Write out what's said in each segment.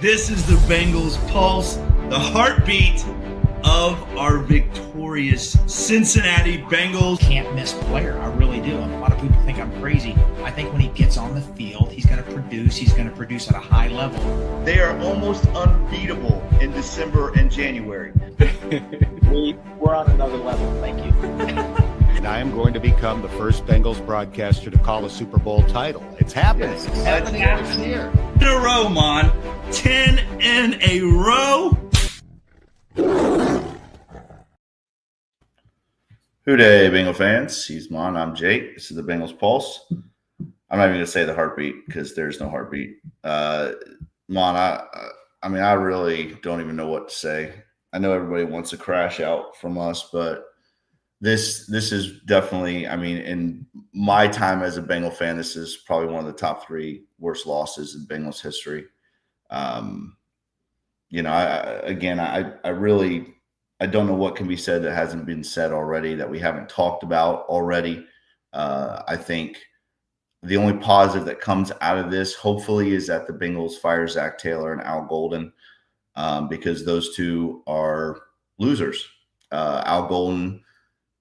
This is the Bengals Pulse, the heartbeat of our victorious Cincinnati Bengals. Can't miss player. I really do. A lot of people think I'm crazy. I think when he gets on the field, he's going to produce. He's going to produce at a high level. They are almost unbeatable in December and January. We're on another level. Thank you. And I am going to become the first Bengals broadcaster to call a Super Bowl title. It's happening. Yes, It's happening that's this year. In a row, Mon. 10 in a row. Hooday, Bengal fans. He's Mon. I'm Jake. This is the Bengals Pulse. I'm not even going to say the heartbeat because there's no heartbeat. Mon, I really don't even know what to say. I know everybody wants to crash out from us, but this is definitely, in my time as a Bengal fan, this is probably one of the top 3 worst losses in Bengals history. I don't know what can be said that hasn't been said already, that we haven't talked about already. I think the only positive that comes out of this, hopefully, is that the Bengals fire Zach Taylor and Al Golden, because those two are losers. Al Golden,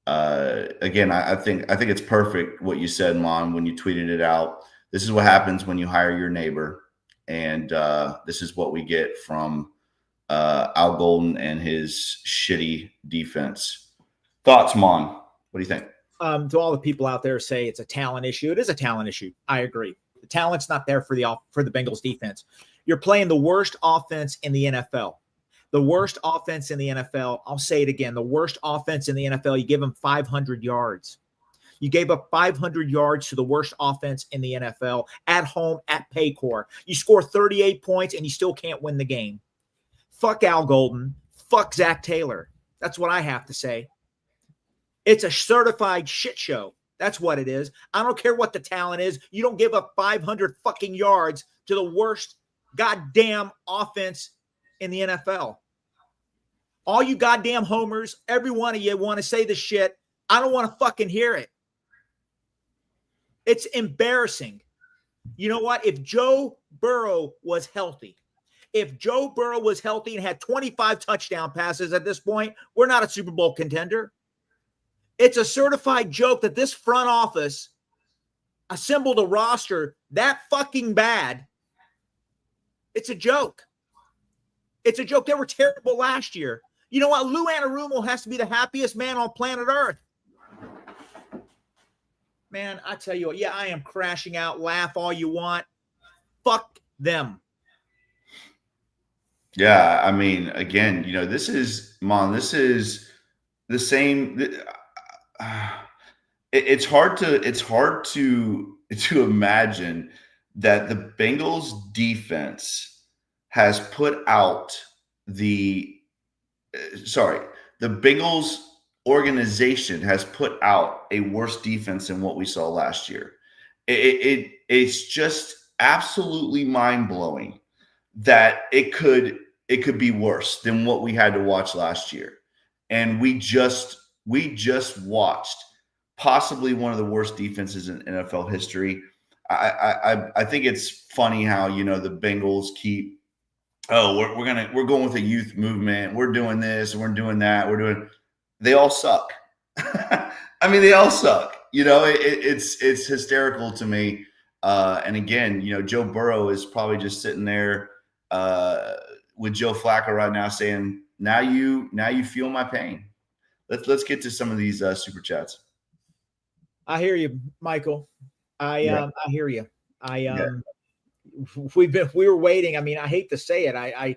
again, I think it's perfect what you said, Mon, when you tweeted it out. This is what happens when you hire your neighbor, and this is what we get from Al Golden and his shitty defense. Thoughts, Mon? What do you think? To all the people out there say it's a talent issue. It is a talent issue. I agree. The talent's not there for the Bengals defense. You're playing the worst offense in the NFL. The worst offense in the NFL. I'll say it again. The worst offense in the NFL. You give them 500 yards. You gave up 500 yards to the worst offense in the NFL at home at Paycor. You score 38 points and you still can't win the game. Fuck Al Golden. Fuck Zach Taylor. That's what I have to say. It's a certified shit show. That's what it is. I don't care what the talent is. You don't give up 500 fucking yards to the worst goddamn offense in the NFL. All you goddamn homers, every one of you want to say the shit. I don't want to fucking hear it. It's embarrassing. You know what? If Joe Burrow was healthy, and had 25 touchdown passes at this point, we're not a Super Bowl contender. It's a certified joke that this front office assembled a roster that fucking bad. It's a joke. It's a joke. They were terrible last year. You know what? Lou Anarumo has to be the happiest man on planet Earth. Man, I tell you what, yeah, I am crashing out. Laugh all you want. Fuck them. Yeah, again, this is the same. It's hard to imagine that the Bengals defense has put out the Bengals organization has put out a worse defense than what we saw last year. It's just absolutely mind-blowing that it could be worse than what we had to watch last year. And we just watched possibly one of the worst defenses in NFL history. I think it's funny how, the Bengals keep, we're going with a youth movement. We're doing this, we're doing that. They all suck. They all suck. It's hysterical to me. And again, Joe Burrow is probably just sitting there with Joe Flacco right now saying, now you feel my pain. Let's get to some of these super chats. I hear you, Michael. I hear you. We were waiting. I hate to say it. I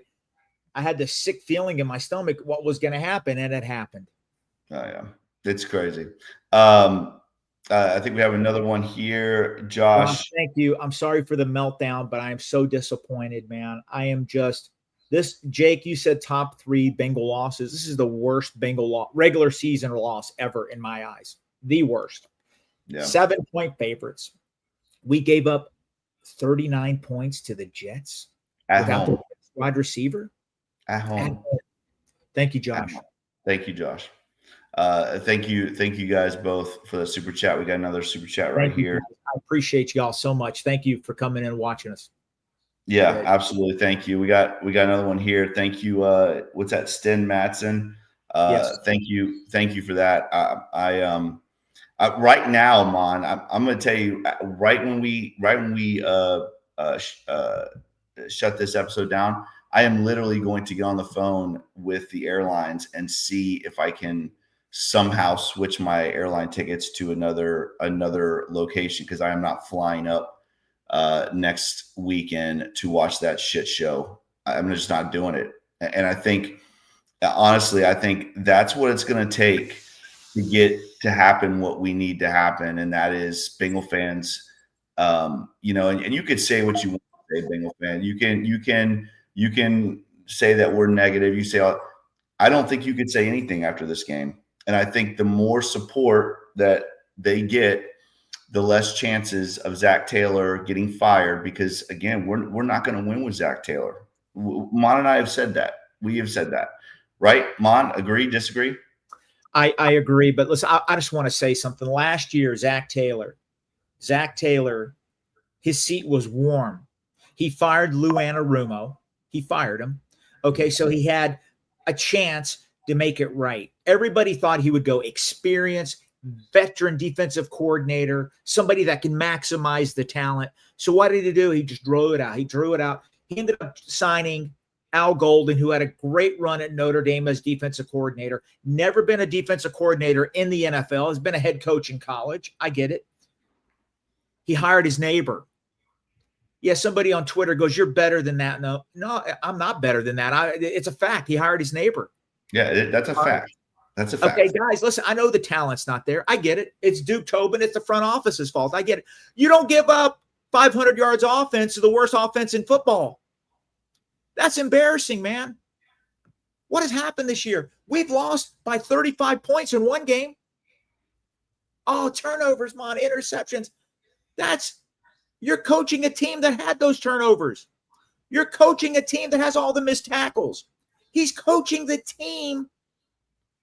had this sick feeling in my stomach what was going to happen, and it happened. Oh yeah, it's crazy. I think we have another one here, Josh. Thank you. I'm sorry for the meltdown, but I am so disappointed, man. I am just this. Jake, you said top 3 Bengal losses. This is the worst Bengal regular season loss ever in my eyes. The worst. Yeah. 7-point favorites. We gave up 39 points to the Jets without the wide receiver. At home. Thank you, Josh. Thank you, Josh. Thank you guys both for the super chat. We got another super chat right here. I appreciate y'all so much. Thank you for coming in and watching us. Yeah, absolutely. Thank you. We got another one here. Thank you. What's that? Sten Matson. Yes. Thank you for that. Right now, Mon, I'm going to tell you. Right when we shut this episode down, I am literally going to get on the phone with the airlines and see if I can somehow switch my airline tickets to another location, because I am not flying up next weekend to watch that shit show. I'm just not doing it. And I think, honestly, I think that's what it's going to take to get to happen what we need to happen, and that is Bengal fans. And you could say what you want to say, Bengal fan. You can say that we're negative. You say, I don't think you could say anything after this game. And I think the more support that they get, the less chances of Zach Taylor getting fired, because again, we're not going to win with Zach Taylor. Mon and I have said that. We have said that, right? Mon, agree, disagree? I agree, but listen, I just want to say something. Last year, Zach Taylor, his seat was warm. He fired Lou Anarumo. He fired him. Okay, so he had a chance to make it right. Everybody thought he would go experienced, veteran defensive coordinator, somebody that can maximize the talent. So what did he do? He just drew it out. He ended up signing Al Golden, who had a great run at Notre Dame as defensive coordinator. Never been a defensive coordinator in the NFL. Has been a head coach in college. I get it. He hired his neighbor. Yeah, somebody on Twitter goes, "You're better than that." No, I'm not better than that. It's a fact. He hired his neighbor. Yeah, that's a fact. That's a fact. Okay, guys, listen, I know the talent's not there. I get it. It's Duke Tobin. It's the front office's fault. I get it. You don't give up 500 yards offense to the worst offense in football. That's embarrassing, man. What has happened this year? We've lost by 35 points in one game. Oh, turnovers, man, interceptions. You're coaching a team that had those turnovers. You're coaching a team that has all the missed tackles. He's coaching the team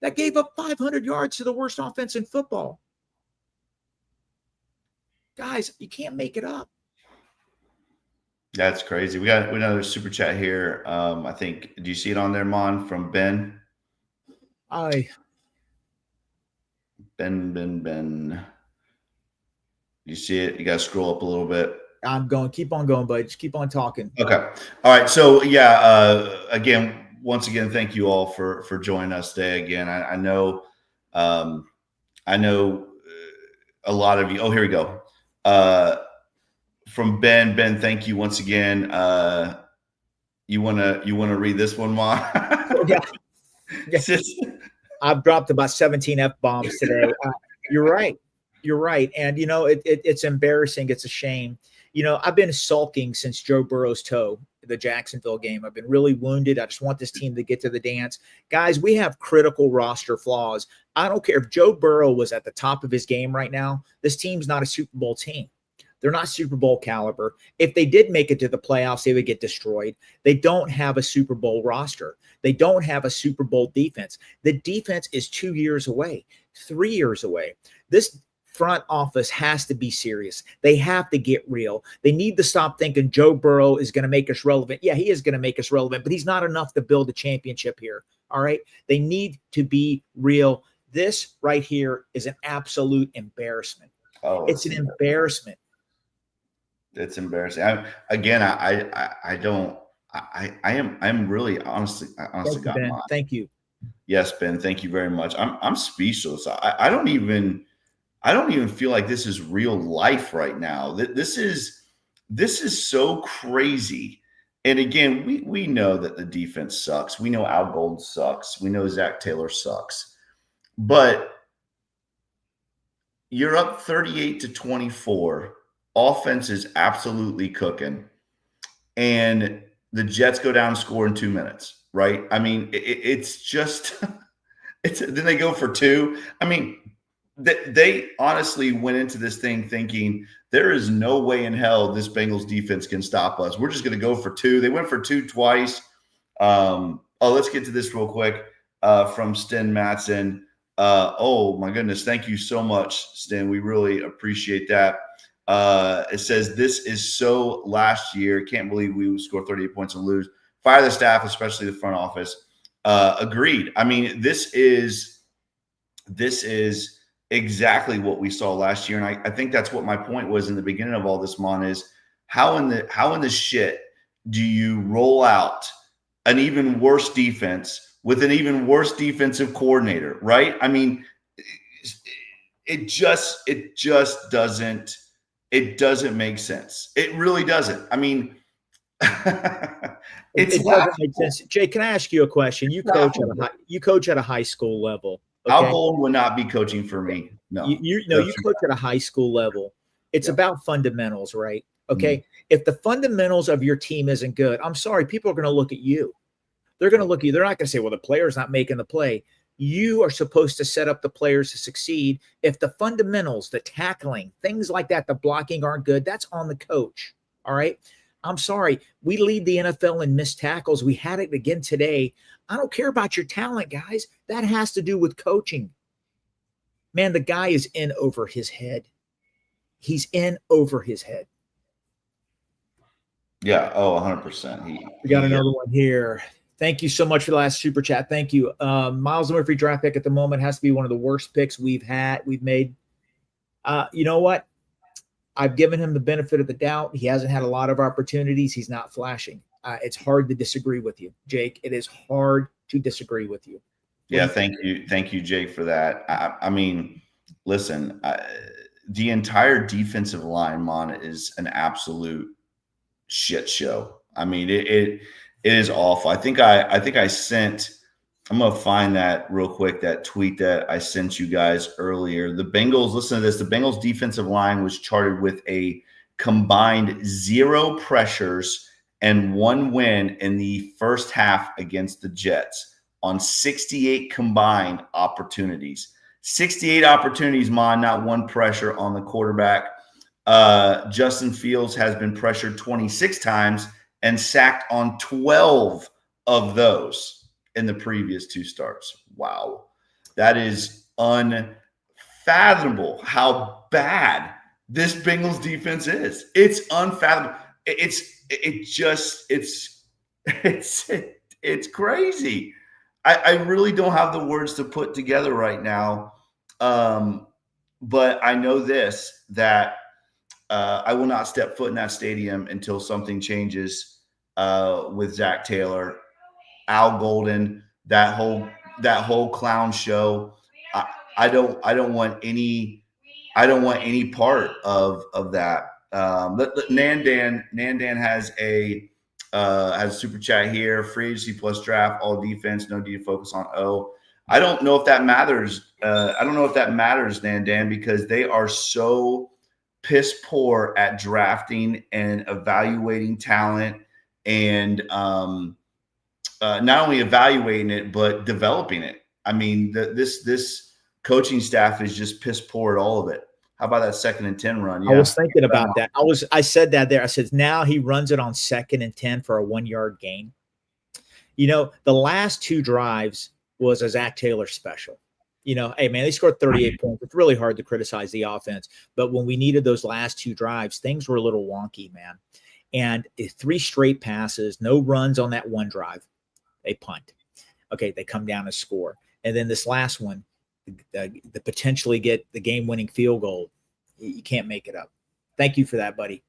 that gave up 500 yards to the worst offense in football. Guys, you can't make it up. That's crazy. We got another super chat here. I think, do you see it on there, Mon, from Ben? Ben. You see it? You got to scroll up a little bit. I'm going. Keep on going, bud. Just keep on talking. Okay. All right. So, yeah, once again, thank you all for joining us today. Again, I know a lot of you. Oh, here we go. From Ben, thank you once again. You wanna read this one, Ma? Yeah. I've dropped about 17 F-bombs today. You're right. And it's embarrassing. It's a shame. I've been sulking since Joe Burrow's toe, the Jacksonville game. I've been really wounded. I just want this team to get to the dance. Guys, we have critical roster flaws. I don't care if Joe Burrow was at the top of his game right now. This team's not a Super Bowl team. They're not Super Bowl caliber. If they did make it to the playoffs, they would get destroyed. They don't have a Super Bowl roster. They don't have a Super Bowl defense. The defense is 2 years away, 3 years away. This front office has to be serious. They have to get real. They need to stop thinking Joe Burrow is going to make us relevant. Yeah, he is going to make us relevant, but he's not enough to build a championship here. All right. They need to be real. This right here is an absolute embarrassment. It's an embarrassment. It's embarrassing. I'm really honestly got Ben. Thank you. Yes, Ben. Thank you very much. I'm speechless. I don't even feel like this is real life right now. This is so crazy. And again, we know that the defense sucks. We know Al Gold sucks. We know Zach Taylor sucks. But you're up 38-24. Offense is absolutely cooking. And the Jets go down and score in 2 minutes, right? I mean, it's just then they go for two. I mean, they honestly went into this thing thinking there is no way in hell this Bengals defense can stop us. We're just going to go for two. They went for two twice. Let's get to this real quick from Sten Matson. Oh, my goodness. Thank you so much, Sten. We really appreciate that. It says this is so last year. Can't believe we would score 38 points and lose. Fire the staff, especially the front office. Agreed. I mean, this is exactly what we saw last year, and I think that's what my point was in the beginning of all this, Mon, is how in the shit do you roll out an even worse defense with an even worse defensive coordinator, right? I mean, it just doesn't make sense. It really doesn't. I mean, it doesn't make sense. Jay, can I ask you a question? You coach at a high school level. Okay? Al Golden would not be coaching for me. No, you coach at a high school level. It's about fundamentals, right? Okay. Mm-hmm. If the fundamentals of your team isn't good, I'm sorry, people are going to look at you. They're going to look at you. They're not going to say, well, the player's not making the play. You are supposed to set up the players to succeed. If the fundamentals, the tackling, things like that, the blocking aren't good, that's on the coach. All right. I'm sorry. We lead the NFL in missed tackles. We had it again today. I don't care about your talent, guys. That has to do with coaching. Man, the guy is in over his head. He's in over his head. Yeah. Oh, 100%. We got another one here. Thank you so much for the last super chat. Thank you. Miles Murphy draft pick at the moment has to be one of the worst picks we've made. You know what? I've given him the benefit of the doubt. He hasn't had a lot of opportunities. He's not flashing. It's hard to disagree with you, Jake. It is hard to disagree with you. Yeah, thank you, Jake, for that. I mean, listen, the entire defensive line, Mon, is an absolute shit show. I mean, it is awful. I think I sent. I'm gonna find that real quick. That tweet that I sent you guys earlier. The Bengals. Listen to this. The Bengals defensive line was charted with a combined 0 pressures and 1 win in the first half against the Jets on 68 combined opportunities. 68 opportunities, Mon, not 1 pressure on the quarterback. Justin Fields has been pressured 26 times and sacked on 12 of those in the previous 2 starts. Wow. That is unfathomable how bad this Bengals defense is. It's unfathomable. It's crazy. I really don't have the words to put together right now. But I know this, that I will not step foot in that stadium until something changes with Zach Taylor, Al Golden, that whole clown show. I don't want any part of that. Nandan has a super chat here. Free agency plus draft, all defense, no D to focus on O. I don't know if that matters. Nandan, because they are so piss poor at drafting and evaluating talent, and not only evaluating it but developing it. I mean, this coaching staff is just piss poor at all of it. How about that 2nd and 10 run? Yeah. I was thinking about that. I said that there. I said now he runs it on 2nd and 10 for a 1-yard gain. You know, the last 2 drives was a Zach Taylor special. You know, hey man, they scored 38 points. It's really hard to criticize the offense, but when we needed those last 2 drives, things were a little wonky, man. And 3 straight passes, no runs on that 1 drive. They punt. Okay, they come down and score. And then this last one, the potentially get the game-winning field goal. You can't make it up. Thank you for that, buddy.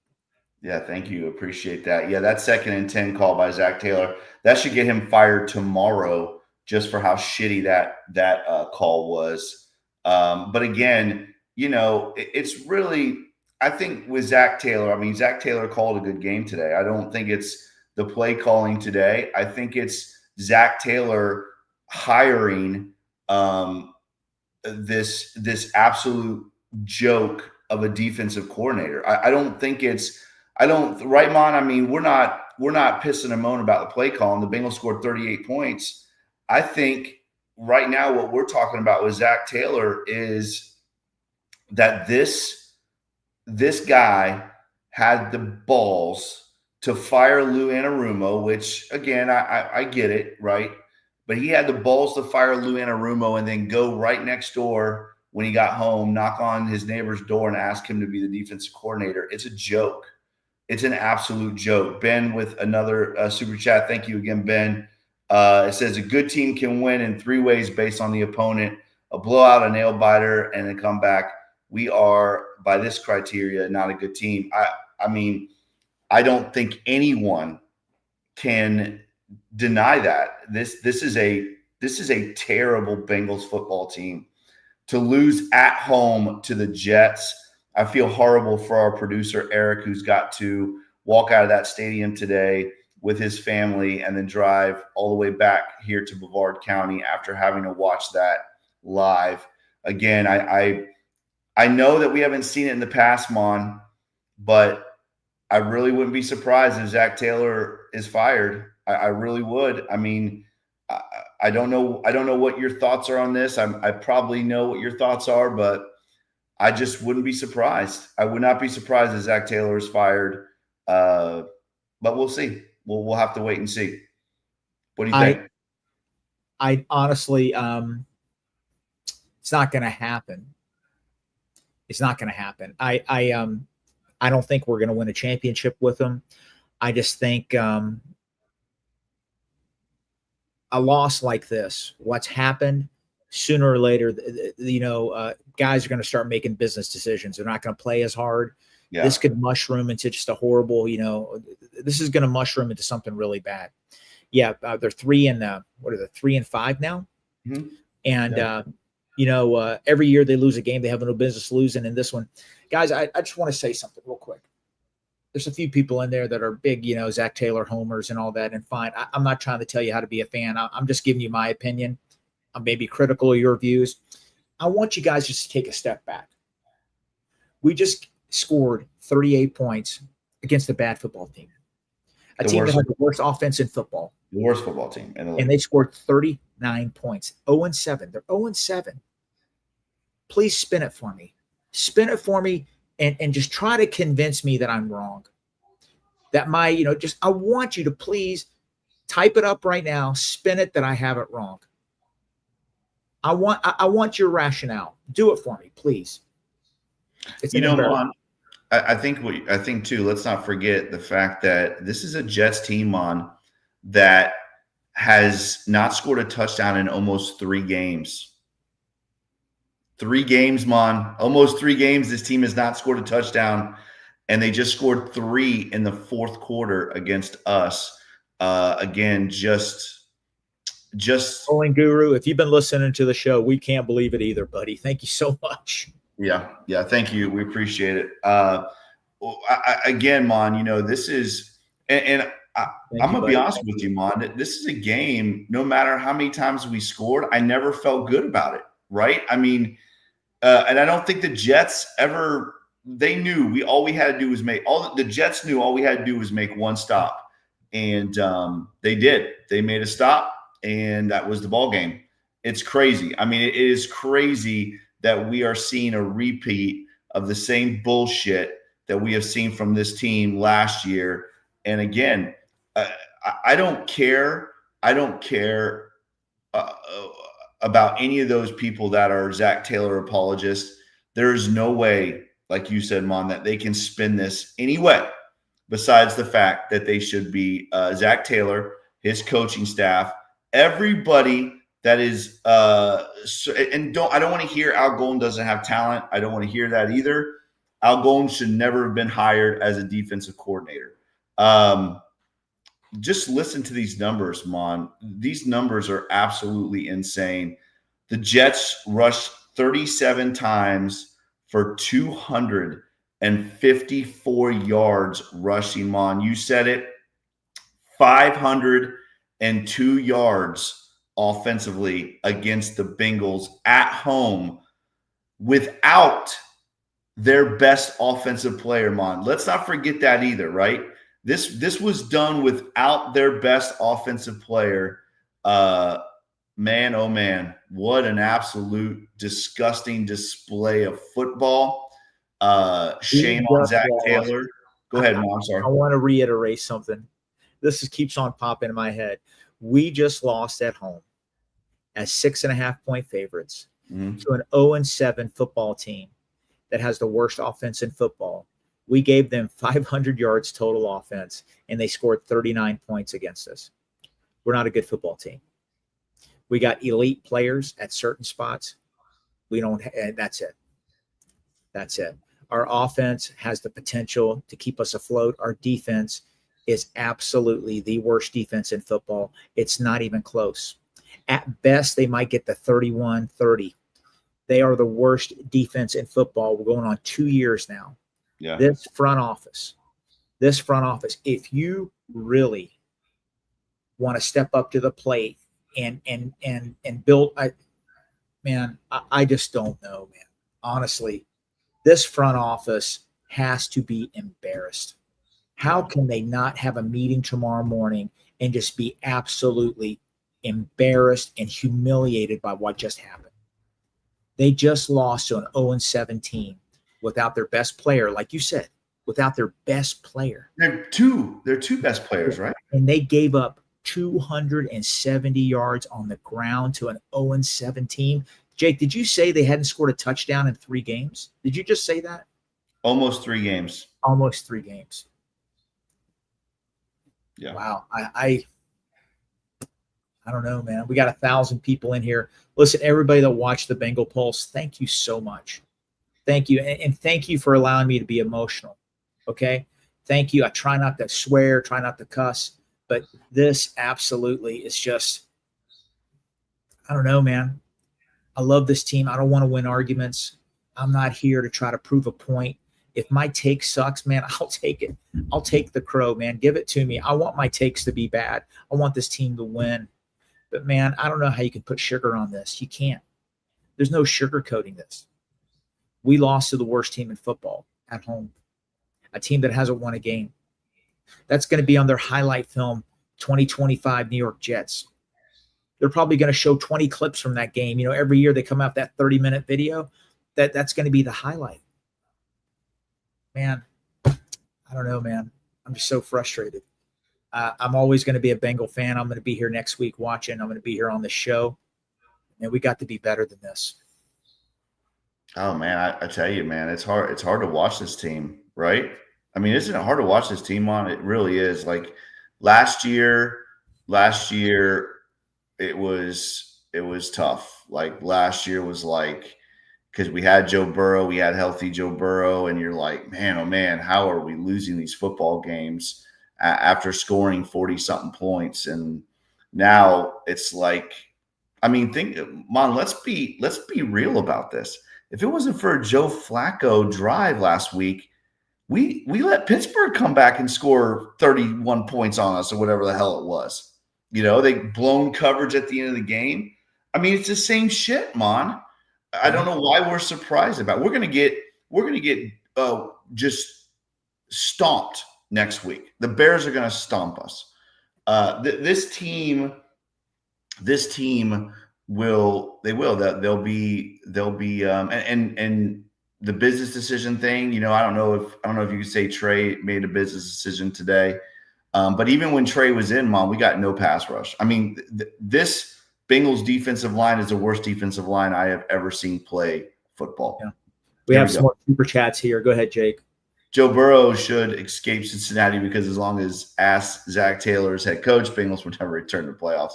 Yeah, thank you. Appreciate that. Yeah, that 2nd and 10 call by Zach Taylor, that should get him fired tomorrow just for how shitty that call was. But again, you know, it's really, I think with Zach Taylor, I mean, Zach Taylor called a good game today. I don't think it's the play calling today. I think it's Zach Taylor hiring this absolute joke of a defensive coordinator. I don't think it's right, Mon. I mean, we're not pissing and moaning about the play calling. The Bengals scored 38 points. I think right now what we're talking about with Zach Taylor is that this guy had the balls to fire Lou Anarumo, which again, I get it, right? But he had the balls to fire Lou Anarumo and then go right next door when he got home, knock on his neighbor's door and ask him to be the defensive coordinator. It's a joke. It's an absolute joke. Ben with another super chat. Thank you again, Ben. It says a good team can win in 3 ways based on the opponent: a blowout, a nail biter, and a comeback. We are, by this criteria, not a good team. I mean, I don't think anyone can deny that. This is a terrible Bengals football team. To lose at home to the Jets, I feel horrible for our producer, Eric, who's got to walk out of that stadium today with his family and then drive all the way back here to Brevard County after having to watch that live. Again, I know that we haven't seen it in the past, Mon, but I really wouldn't be surprised if Zach Taylor is fired. I really would. I mean, I don't know what your thoughts are on this. I probably know what your thoughts are, but I just wouldn't be surprised. I would not be surprised if Zach Taylor is fired. But we'll see. We'll have to wait and see. What do you think? I honestly, it's not going to happen. It's not going to happen. I don't think we're going to win a championship with them. I just think a loss like this, what's happened, sooner or later, guys are going to start making business decisions. They're not going to play as hard. Yeah. This could mushroom into just a horrible, this is going to mushroom into something really bad. Yeah. They're 3-5 now. Mm-hmm. And, every year they lose a game they have no business losing. And this one, guys, I just want to say something real quick. There's a few people in there that are big, Zach Taylor homers and all that. And fine. I'm not trying to tell you how to be a fan. I'm just giving you my opinion. I'm maybe critical of your views. I want you guys just to take a step back. We just scored 38 points against a bad football team. A team that had the worst offense in football. The worst football team. And they scored 39 points. 0-7. They're 0-7. Please spin it for me. Spin it for me and just try to convince me that I'm wrong. That I want you to please type it up right now. Spin it that I have it wrong. I want your rationale. Do it for me, please. Lon, I think too, let's not forget the fact that this is a Jets team, Mon, that has not scored a touchdown in almost 3 games. 3 games, Mon. Almost 3 games. This team has not scored a touchdown, and they just scored 3 in the 4th quarter against us. Again, just Bowling Guru, if you've been listening to the show, we can't believe it either, buddy. Thank you so much. Yeah. Thank you. We appreciate it. Again, Mon, this is, and I'm going to be honest with you, Mon. This is a game, no matter how many times we scored, I never felt good about it, right? I mean, and I don't think the Jets ever – they knew the Jets knew all we had to do was make one stop. And they did. They made a stop, and that was the ball game. It's crazy. I mean, it is crazy that we are seeing a repeat of the same bullshit that we have seen from this team last year. And again, I don't care. About any of those people that are Zach Taylor apologists. There is no way, like you said, Mon, that they can spin this any way besides the fact that they should be Zach Taylor, his coaching staff, everybody that is I don't want to hear Al Golden doesn't have talent. I don't want to hear that either. Al Golden should never have been hired as a defensive coordinator. Just listen to these numbers, Mon. These numbers are absolutely insane. The Jets rushed 37 times for 254 yards rushing, Mon. You said it. 502 yards offensively against the Bengals at home without their best offensive player, Mon. Let's not forget that either, right? This was done without their best offensive player. Man, oh man, what an absolute disgusting display of football. Shame on Zach Taylor. Go ahead, Mom. I'm sorry. I want to reiterate something. This keeps on popping in my head. We just lost at home as 6.5-point favorites Mhm. to an 0-7 football team that has the worst offense in football. We gave them 500 yards total offense, and they scored 39 points against us. We're not a good football team. We got elite players at certain spots. We don't. That's it. That's it. Our offense has the potential to keep us afloat. Our defense is absolutely the worst defense in football. It's not even close. At best, they might get the 31-30. They are the worst defense in football. We're going on 2 years now. Yeah. This front office, if you really want to step up to the plate and build, I just don't know, man. Honestly, this front office has to be embarrassed. How can they not have a meeting tomorrow morning and just be absolutely embarrassed and humiliated by what just happened? They just lost to an 0-7 team without their best player, like you said, without their best player. They're two best players, right? And they gave up 270 yards on the ground to an 0-7 team. Jake, did you say they hadn't scored a touchdown in 3 games? Did you just say that? Almost 3 games. Almost 3 games. Yeah. Wow. I don't know, man. We got 1,000 people in here. Listen, everybody that watched the Bengal Pulse, thank you so much. Thank you. And thank you for allowing me to be emotional. Okay. Thank you. I try not to swear, try not to cuss, but this absolutely is just, I don't know, man. I love this team. I don't want to win arguments. I'm not here to try to prove a point. If my take sucks, man, I'll take it. I'll take the crow, man. Give it to me. I want my takes to be bad. I want this team to win. But, man, I don't know how you can put sugar on this. You can't. There's no sugarcoating this. We lost to the worst team in football at home, a team that hasn't won a game. That's going to be on their highlight film, 2025 New York Jets. They're probably going to show 20 clips from that game. You know, every year they come out that 30-minute video. That's going to be the highlight. Man, I don't know, man. I'm just so frustrated. I'm always going to be a Bengal fan. I'm going to be here next week watching. I'm going to be here on the show. And we got to be better than this. Oh man, I tell you, man, it's hard. It's hard to watch this team, right? I mean, isn't it hard to watch this team on? It really is. Like last year, it was tough. Like last year was like, because we had Joe Burrow, we had healthy Joe Burrow, and you're like, man, oh man, how are we losing these football games after scoring 40-something points? And now it's like, I mean, let's be real about this. If it wasn't for a Joe Flacco drive last week, we let Pittsburgh come back and score 31 points on us or whatever the hell it was. You know, they blown coverage at the end of the game. I mean, it's the same shit, man. I don't know why we're surprised about it. We're gonna get just stomped next week. The Bears are gonna stomp us. This team will. They'll be and the business decision thing. You know, I don't know if you could say Trey made a business decision today. But even when Trey was in, Mom, we got no pass rush. I mean, this Bengals defensive line is the worst defensive line I have ever seen play football. Yeah. We have some more super chats here. Go ahead, Jake. Joe Burrow should escape Cincinnati because as long as Zach Taylor is head coach, Bengals would never return to the playoffs.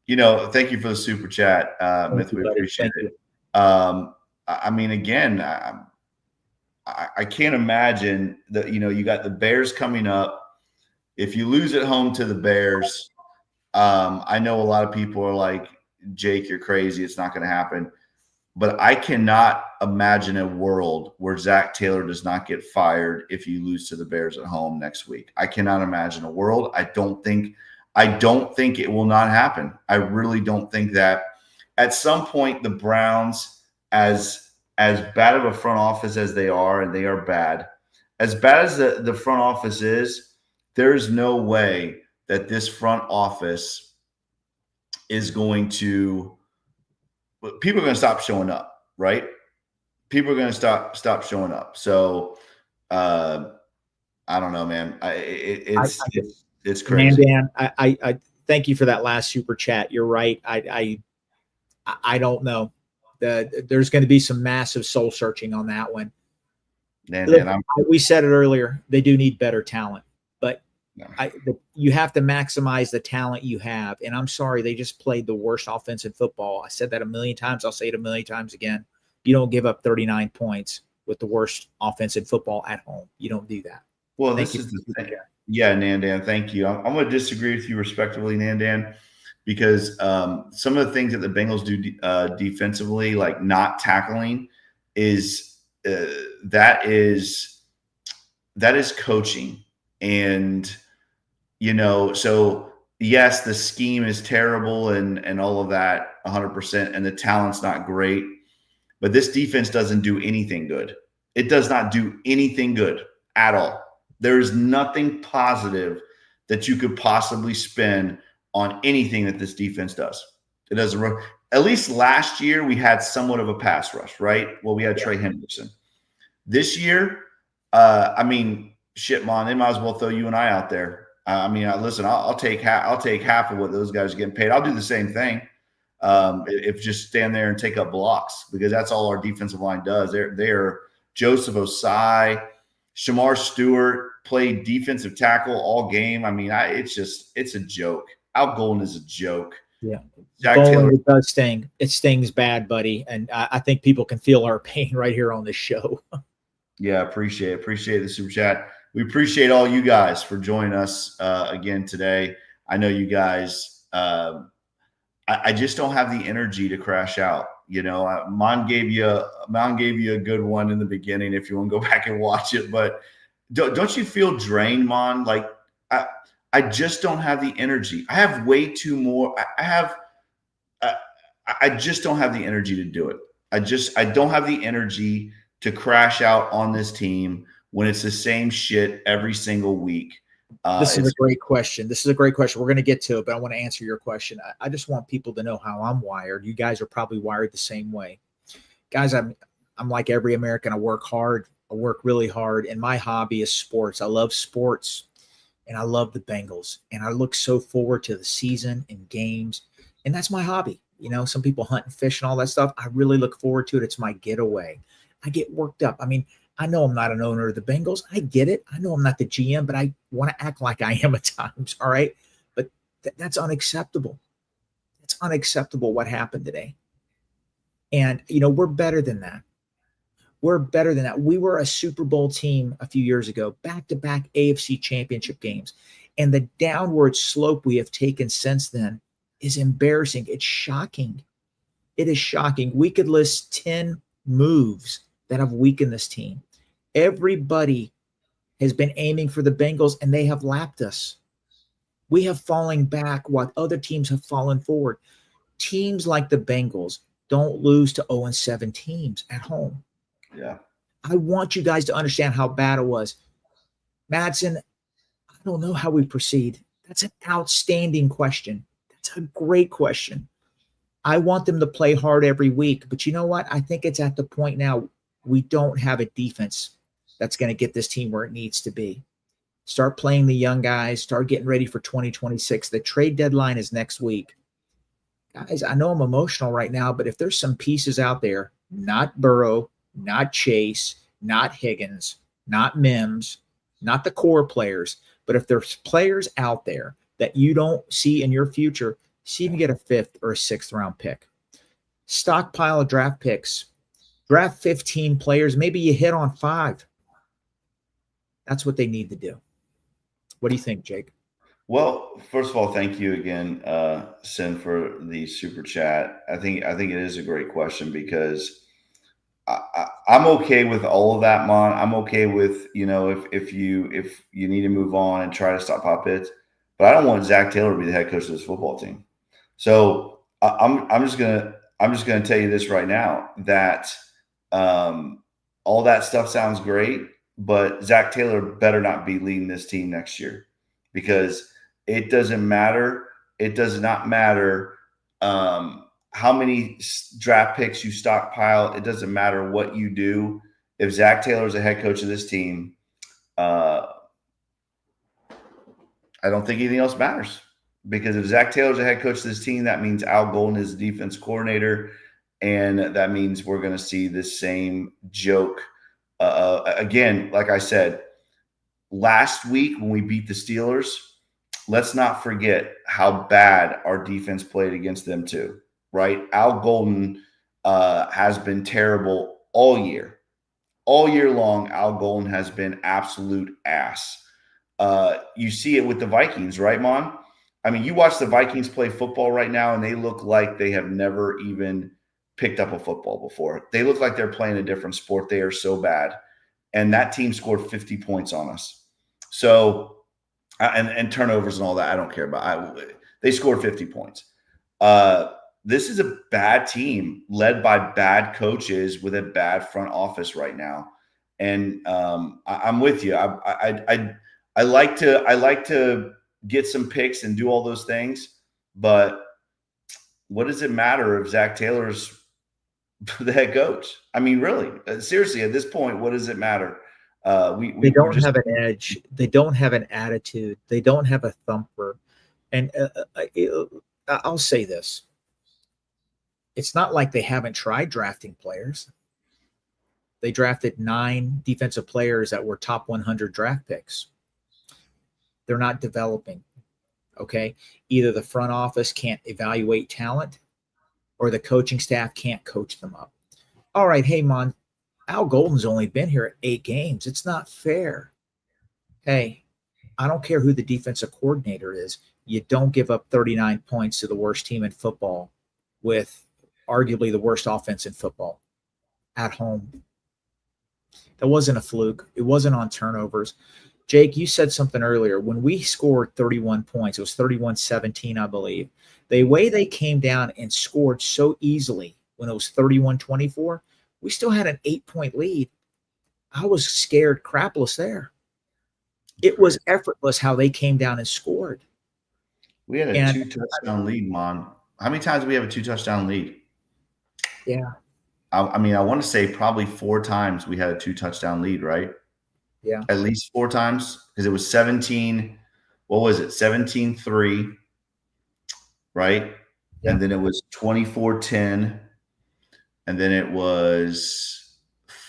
You know, thank you for the super chat, Myth. We appreciate it. I mean, again, I can't imagine that, you know, you got the Bears coming up. If you lose at home to the Bears, I know a lot of people are like, Jake, you're crazy. It's not going to happen. But I cannot imagine a world where Zach Taylor does not get fired if you lose to the Bears at home next week. I cannot imagine a world. I don't think it will not happen. I really don't think that. At some point, the Browns, as bad of a front office as they are, and they are bad, as bad as the front office is, there's no way that this front office is going to – people are going to stop showing up, right? People are going to stop showing up. So I don't know, man. It's crazy. Man, Dan, I thank you for that last super chat. You're right. I don't know. There's going to be some massive soul searching on that one. We said it earlier. They do need better talent, but you have to maximize the talent you have. And I'm sorry, they just played the worst offense in football. I said that a million times. I'll say it a million times again. You don't give up 39 points with the worst offense in football at home. You don't do that. Well, this is the thing. Yeah, Nandan, thank you. I'm going to disagree with you respectively, Nandan, because some of the things that the Bengals do defensively, like not tackling, is that is coaching. And, so yes, the scheme is terrible and all of that 100%, and the talent's not great, but this defense doesn't do anything good. It does not do anything good at all. There is nothing positive that you could possibly spend on anything that this defense does. It doesn't run. At least last year, we had somewhat of a pass rush, right? Well, we had Trey Henderson. This year, shit, man, they might as well throw you and I out there. Listen, I'll take half of what those guys are getting paid. I'll do the same thing. If just stand there and take up blocks, because that's all our defensive line does. They're Joseph Osai, Shamar Stewart played defensive tackle all game. It's a joke. Al Golden is a joke. Yeah. It does sting. It stings bad, buddy. And I think people can feel our pain right here on this show. Yeah, appreciate the super chat. We appreciate all you guys for joining us again today. I know you guys, I just don't have the energy to crash out. Mon gave you a good one in the beginning if you want to go back and watch it. But don't you feel drained, Mon? Like I just don't have the energy. I have way too more. I just don't have the energy to do it. I don't have the energy to crash out on this team when it's the same shit every single week. This is a great question. We're going to get to it, but I want to answer your question. I just want people to know how I'm wired. You guys are probably wired the same way. Guys, I'm like every American. I work hard. I work really hard. And my hobby is sports. I love sports, and I love the Bengals. And I look so forward to the season and games. And that's my hobby. Some people hunt and fish and all that stuff. I really look forward to it. It's my getaway. I get worked up. I know I'm not an owner of the Bengals. I get it. I know I'm not the GM, but I want to act like I am at times. All right. But that's unacceptable. It's unacceptable what happened today. And, we're better than that. We were a Super Bowl team a few years ago, back-to-back AFC championship games. And the downward slope we have taken since then is embarrassing. It's shocking. It is shocking. We could list 10 moves that have weakened this team. Everybody has been aiming for the Bengals, and they have lapped us. We have fallen back while other teams have fallen forward. Teams like the Bengals don't lose to 0-7 teams at home. Yeah. I want you guys to understand how bad it was. Madsen, I don't know how we proceed. That's an outstanding question. That's a great question. I want them to play hard every week, but you know what? I think it's at the point now we don't have a defense that's going to get this team where it needs to be. Start playing the young guys. Start getting ready for 2026. The trade deadline is next week. Guys, I know I'm emotional right now, but if there's some pieces out there, not Burrow, not Chase, not Higgins, not Mims, not the core players, but if there's players out there that you don't see in your future, see if you can get a 5th or a 6th round pick. Stockpile of draft picks. Draft 15 players. Maybe you hit on 5. That's what they need to do. What do you think, Jake? Well, first of all, thank you again, Sin, for the super chat. I think it is a great question because I'm okay with all of that, Mon. I'm okay with if you need to move on and try to stop Pop Hits, but I don't want Zach Taylor to be the head coach of this football team. So I'm just gonna tell you this right now that all that stuff sounds great, but Zach Taylor better not be leading this team next year, because it doesn't matter. It does not matter how many draft picks you stockpile. It doesn't matter what you do. If Zach Taylor is the head coach of this team, I don't think anything else matters. because if Zach Taylor's the head coach of this team, that means Al Golden is the defense coordinator, and that means we're going to see the same joke again. Like I said, last week when we beat the Steelers, let's not forget how bad our defense played against them too, right? Al Golden has been terrible all year. All year long, Al Golden has been absolute ass. You see it with the Vikings, right, Mon? I mean, you watch the Vikings play football right now, and they look like they have never even picked up a football before. They look like they're playing a different sport. They are so bad. And that team scored 50 points on us. So, and turnovers and all that, I don't care about. They scored 50 points. This is a bad team led by bad coaches with a bad front office right now. And I'm with you. I like to get some picks and do all those things, but what does it matter if Zach Taylor's the head coach? I mean, really, seriously, at this point, what does it matter? They don't have an edge. They don't have an attitude. They don't have a thumper. And I'll say this. It's not like they haven't tried drafting players. They drafted 9 defensive players that were top 100 draft picks. They're not developing, okay? Either the front office can't evaluate talent or the coaching staff can't coach them up. All right, hey, Mon, Al Golden's only been here 8 games. It's not fair. Hey, I don't care who the defensive coordinator is. You don't give up 39 points to the worst team in football with arguably the worst offense in football at home. That wasn't a fluke. It wasn't on turnovers. Jake, you said something earlier. When we scored 31 points, it was 31-17, I believe. The way they came down and scored so easily when it was 31-24, we still had an 8-point lead. I was scared crapless there. It was effortless how they came down and scored. We had a 2-touchdown lead, Mon. How many times do we have a 2-touchdown lead? Yeah. I mean, I want to say probably 4 times we had a 2-touchdown lead, right? Yeah. At least 4 times, because it was 17. What was it? 17-3, right? Yeah. And then it was 24-10. And then it was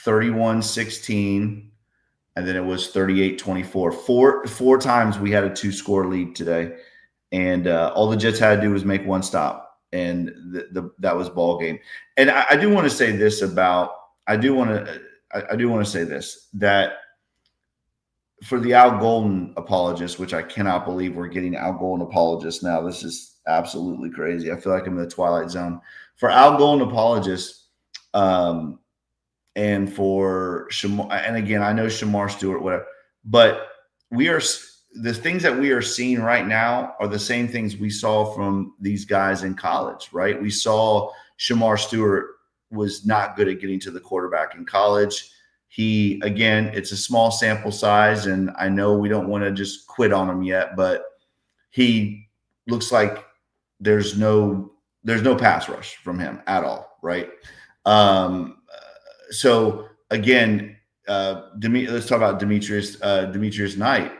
31-16. And then it was 38-24. Four times we had a 2-score lead today. And all the Jets had to do was make one stop. And that was ball game. And I do want to say this that for the Al Golden apologists, which I cannot believe we're getting Al Golden apologists now. This is absolutely crazy. I feel like I'm in the Twilight Zone. For Al Golden apologists, and for Shamar, and again, I know Shamar Stewart, whatever, but the things that we are seeing right now are the same things we saw from these guys in college, right? We saw Shamar Stewart was not good at getting to the quarterback in college. Again, it's a small sample size, and I know we don't want to just quit on him yet, but he looks like there's no pass rush from him at all, right? So again, let's talk about Demetrius Knight.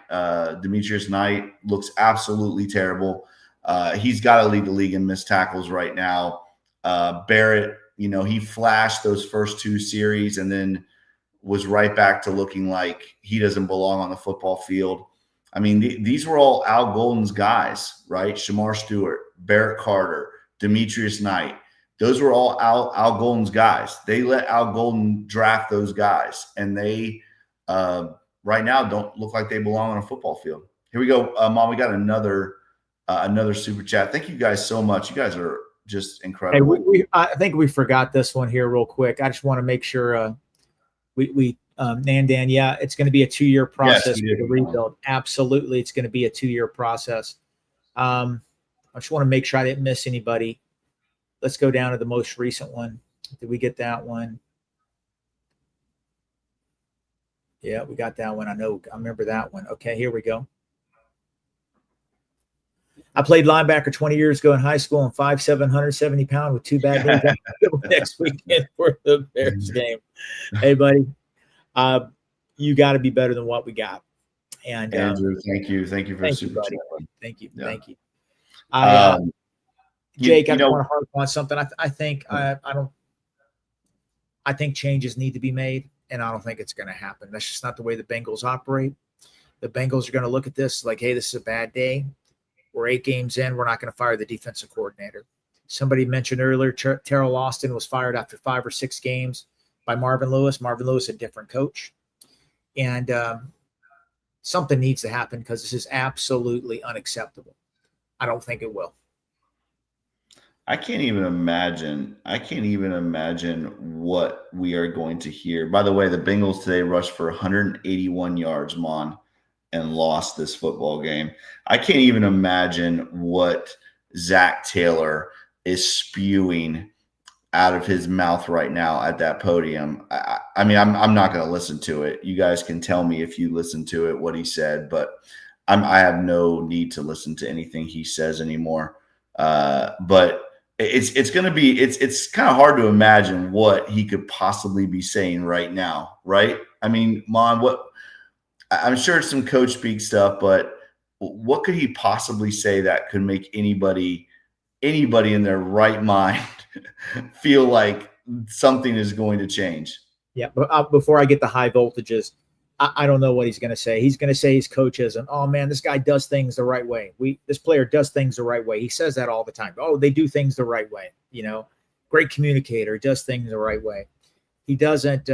Demetrius Knight looks absolutely terrible. He's got to lead the league in missed tackles right now. Barrett, he flashed those first 2 series and then was right back to looking like he doesn't belong on the football field. I mean, these were all Al Golden's guys, right? Shamar Stewart, Barrett Carter, Demetrius Knight. Those were all Al Golden's guys. They let Al Golden draft those guys, and they right now don't look like they belong on a football field. Here we go, Mom. We got another super chat. Thank you guys so much. You guys are just incredible. Hey, I think we forgot this one here real quick. I just want to make sure Nandan, yeah, it's going to be a 2-year process for the rebuild. Absolutely, it's going to be a 2-year process. I just want to make sure I didn't miss anybody. Let's go down to the most recent one. Did we get that one? Yeah, we got that one. I remember that one. Okay, here we go. I played linebacker 20 years ago in high school. I'm 5'7", 170 pounds with 2 bad knees. Next weekend for the Bears game. Hey, buddy, you got to be better than what we got. And Andrew, thank you for thank super you, buddy. chat. Thank you. Yeah. Thank you. Jake, I you just know, want to harp on something. I think I think changes need to be made, and I don't think it's going to happen. That's just not the way the Bengals operate. The Bengals are going to look at this like, hey, this is a bad day. We're 8 games in. We're not going to fire the defensive coordinator. Somebody mentioned earlier, Terrell Austin was fired after 5 or 6 games by Marvin Lewis. Marvin Lewis, a different coach. And something needs to happen because this is absolutely unacceptable. I don't think it will. I can't even imagine what we are going to hear. By the way, the Bengals today rushed for 181 yards, Mon, and lost this football game. I can't even imagine what Zach Taylor is spewing out of his mouth right now at that podium. I mean, I'm not going to listen to it. You guys can tell me if you listen to it, what he said, but I have no need to listen to anything he says anymore. But it's going to be, it's kind of hard to imagine what he could possibly be saying right now. Right. I mean, Mon, I'm sure it's some coach speak stuff, but what could he possibly say that could make anybody in their right mind feel like something is going to change? Yeah, but before I get the high voltages, I don't know what he's going to say. He's going to say his coach isn't. Oh man, this guy does things the right way. This player does things the right way. He says that all the time. Oh, they do things the right way. You know, great communicator, does things the right way. He doesn't.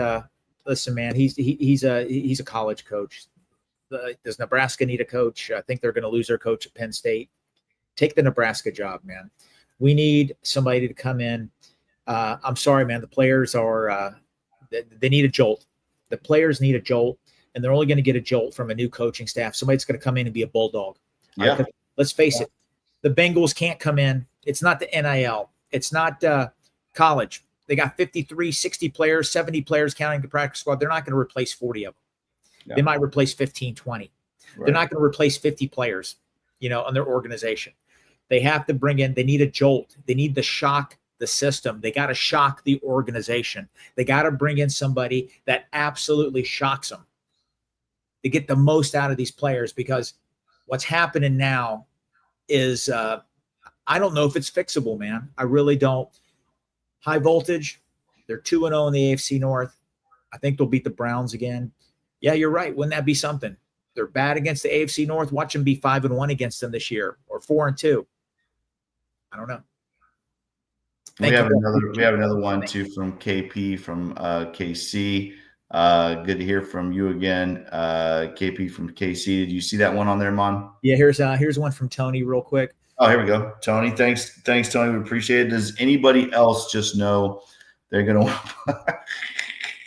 Listen, man, he's a college coach. Does Nebraska need a coach? I think they're going to lose their coach at Penn State. Take the Nebraska job, man. We need somebody to come in. I'm sorry, man. The players are they need a jolt. The players need a jolt, and they're only going to get a jolt from a new coaching staff. Somebody's going to come in and be a bulldog. Yeah. Right? Let's face it. The Bengals can't come in. It's not the NIL. It's not college. They got 53, 60 players, 70 players counting the practice squad. They're not going to replace 40 of them. Yeah. They might replace 15, 20. Right. They're not going to replace 50 players, on their organization. They have to bring in, they need a jolt. They need to shock the system. They got to shock the organization. They got to bring in somebody that absolutely shocks them to get the most out of these players, because what's happening now is I don't know if it's fixable, man. I really don't. High voltage, they're 2-0 in the AFC North. I think they'll beat the Browns again. Yeah, you're right. Wouldn't that be something? They're bad against the AFC North. Watch them be 5-1 against them this year, or 4-2. I don't know. We have another one too from KP from KC. Good to hear from you again, KP from KC. Did you see that one on there, Mon? Yeah, here's one from Tony real quick. Oh, here we go. Tony, thanks, Tony. We appreciate it. Does anybody else just know they're going to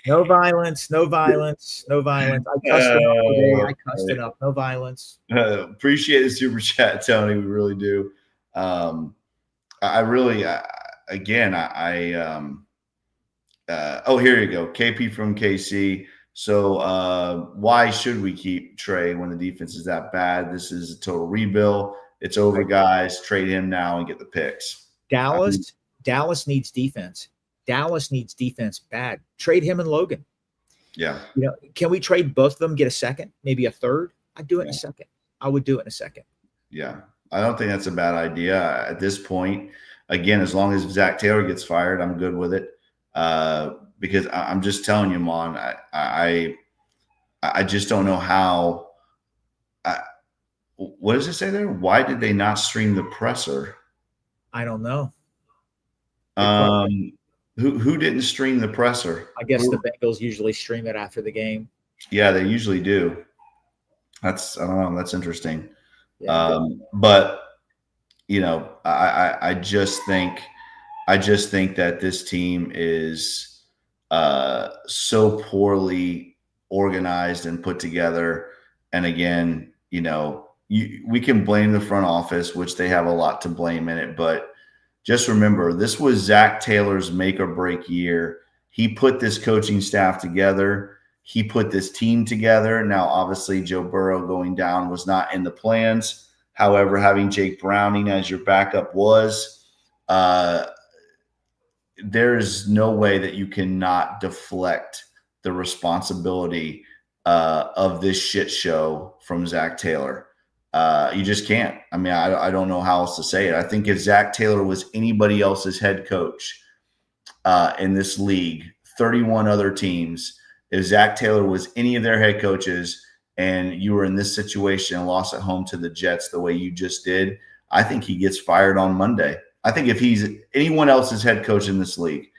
No violence, no violence, no violence. I cussed enough today. I cussed enough. No violence. Appreciate the super chat, Tony. We really do. Here you go. KP from KC. So why should we keep Trey when the defense is that bad? This is a total rebuild. It's over, guys. Trade him now and get the picks. Dallas needs defense. Dallas needs defense bad. Trade him and Logan. Yeah. Can we trade both of them, get a second, maybe a third? I'd do it in a second. I would do it in a second. Yeah. I don't think that's a bad idea at this point. Again, as long as Zach Taylor gets fired, I'm good with it. Because I'm just telling you, Mon, I just don't know how. What does it say there? Why did they not stream the presser? I don't know. Who didn't stream the presser? I guess the Bengals usually stream it after the game. Yeah, they usually do. I don't know. That's interesting. Yeah, but I just think that this team is so poorly organized and put together. And again, we can blame the front office, which they have a lot to blame in it, but just remember, this was Zach Taylor's make or break year. He put this coaching staff together. He put this team together. Now, obviously, Joe Burrow going down was not in the plans. However, having Jake Browning as your backup was. There is no way that you cannot deflect the responsibility of this shit show from Zach Taylor. You just can't. I mean, I don't know how else to say it. I think if Zach Taylor was anybody else's head coach in this league, 31 other teams, if Zach Taylor was any of their head coaches and you were in this situation and lost at home to the Jets the way you just did, I think he gets fired on Monday. I think if he's anyone else's head coach in this league,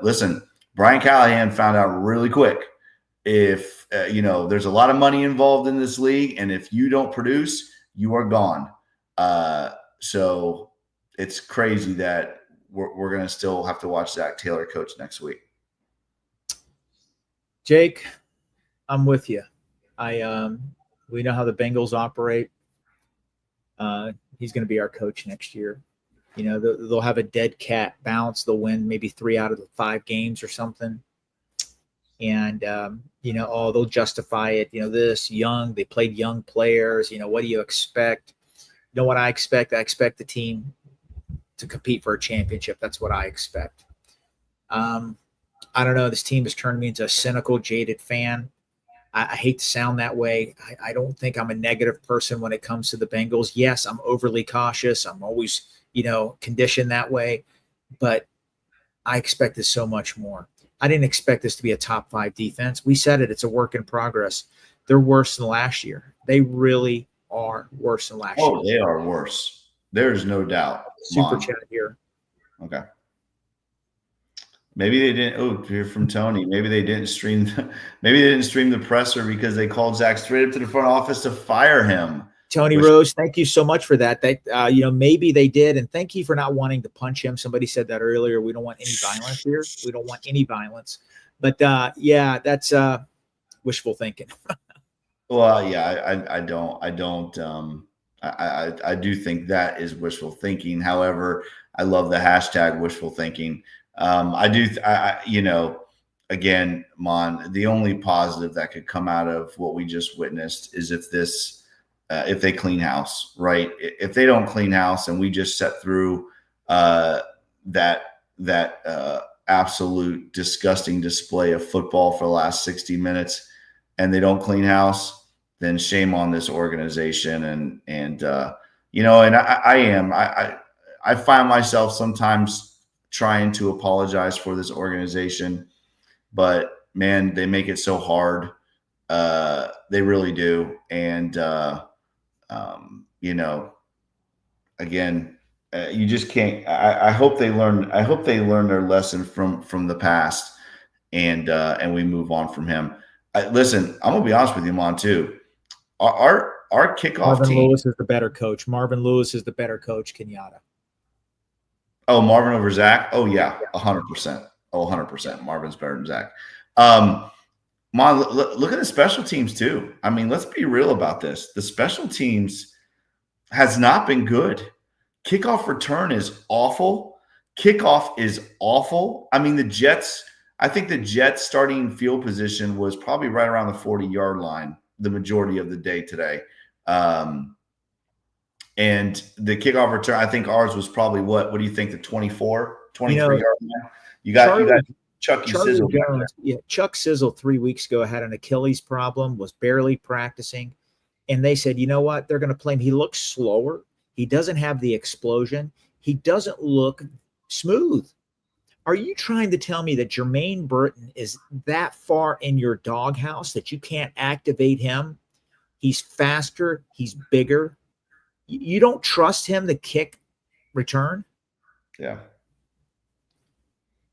listen, Brian Callahan found out really quick if there's a lot of money involved in this league, and if you don't produce, you are gone. So it's crazy that we're going to still have to watch Zach Taylor coach next week. Jake, I'm with you. We know how the Bengals operate. He's going to be our coach next year. They'll have a dead cat bounce. They'll win maybe 3 out of the 5 games or something. And, they'll justify it. They played young players. What do you expect? You know what I expect? I expect the team to compete for a championship. That's what I expect. I don't know. This team has turned me into a cynical, jaded fan. I hate to sound that way. I don't think I'm a negative person when it comes to the Bengals. Yes, I'm overly cautious. I'm always, conditioned that way. But I expected so much more. I didn't expect this to be a top 5 defense. We said it. It's a work in progress. They're worse than last year. They really are worse than last year. Oh, they are worse. There's no doubt. Super chat here. Okay. Maybe they didn't. Oh, hear from Tony. Maybe they didn't stream. Maybe they didn't stream the presser because they called Zach straight up to the front office to fire him. Tony Rose, thank you so much for that. Maybe they did, and thank you for not wanting to punch him. Somebody said that earlier. We don't want any violence here. We don't want any violence. But that's wishful thinking. Well, yeah, I don't. I do think that is wishful thinking. However, I love the hashtag wishful thinking. Again, Mon, the only positive that could come out of what we just witnessed is if they clean house, right? If they don't clean house and we just set through that absolute disgusting display of football for the last 60 minutes and they don't clean house, then shame on this organization. I find myself sometimes trying to apologize for this organization, but man, they make it so hard. They really do. And, again, you just can't, I hope they learn their lesson from the past and we move on from him. Listen, I'm gonna be honest with you, Mon, too. Our kickoff Marvin team. Lewis is the better coach. Marvin Lewis is the better coach, Kenyatta. Oh, Marvin over Zach? Oh, yeah, 100%. Oh, 100%. Marvin's better than Zach. Mon, look at the special teams, too. I mean, let's be real about this. The special teams has not been good. Kickoff return is awful. Kickoff is awful. I mean, I think the Jets starting field position was probably right around the 40-yard line the majority of the day today. And the kickoff return, I think ours was probably what do you think, the 23-yard line? You got Chucky Sizzle. Jones, Chuck Sizzle 3 weeks ago had an Achilles problem, was barely practicing. And they said, you know what? They're going to play him. He looks slower. He doesn't have the explosion. He doesn't look smooth. Are you trying to tell me that Jermaine Burton is that far in your doghouse that you can't activate him? He's faster. He's bigger. You don't trust him to kick return? Yeah.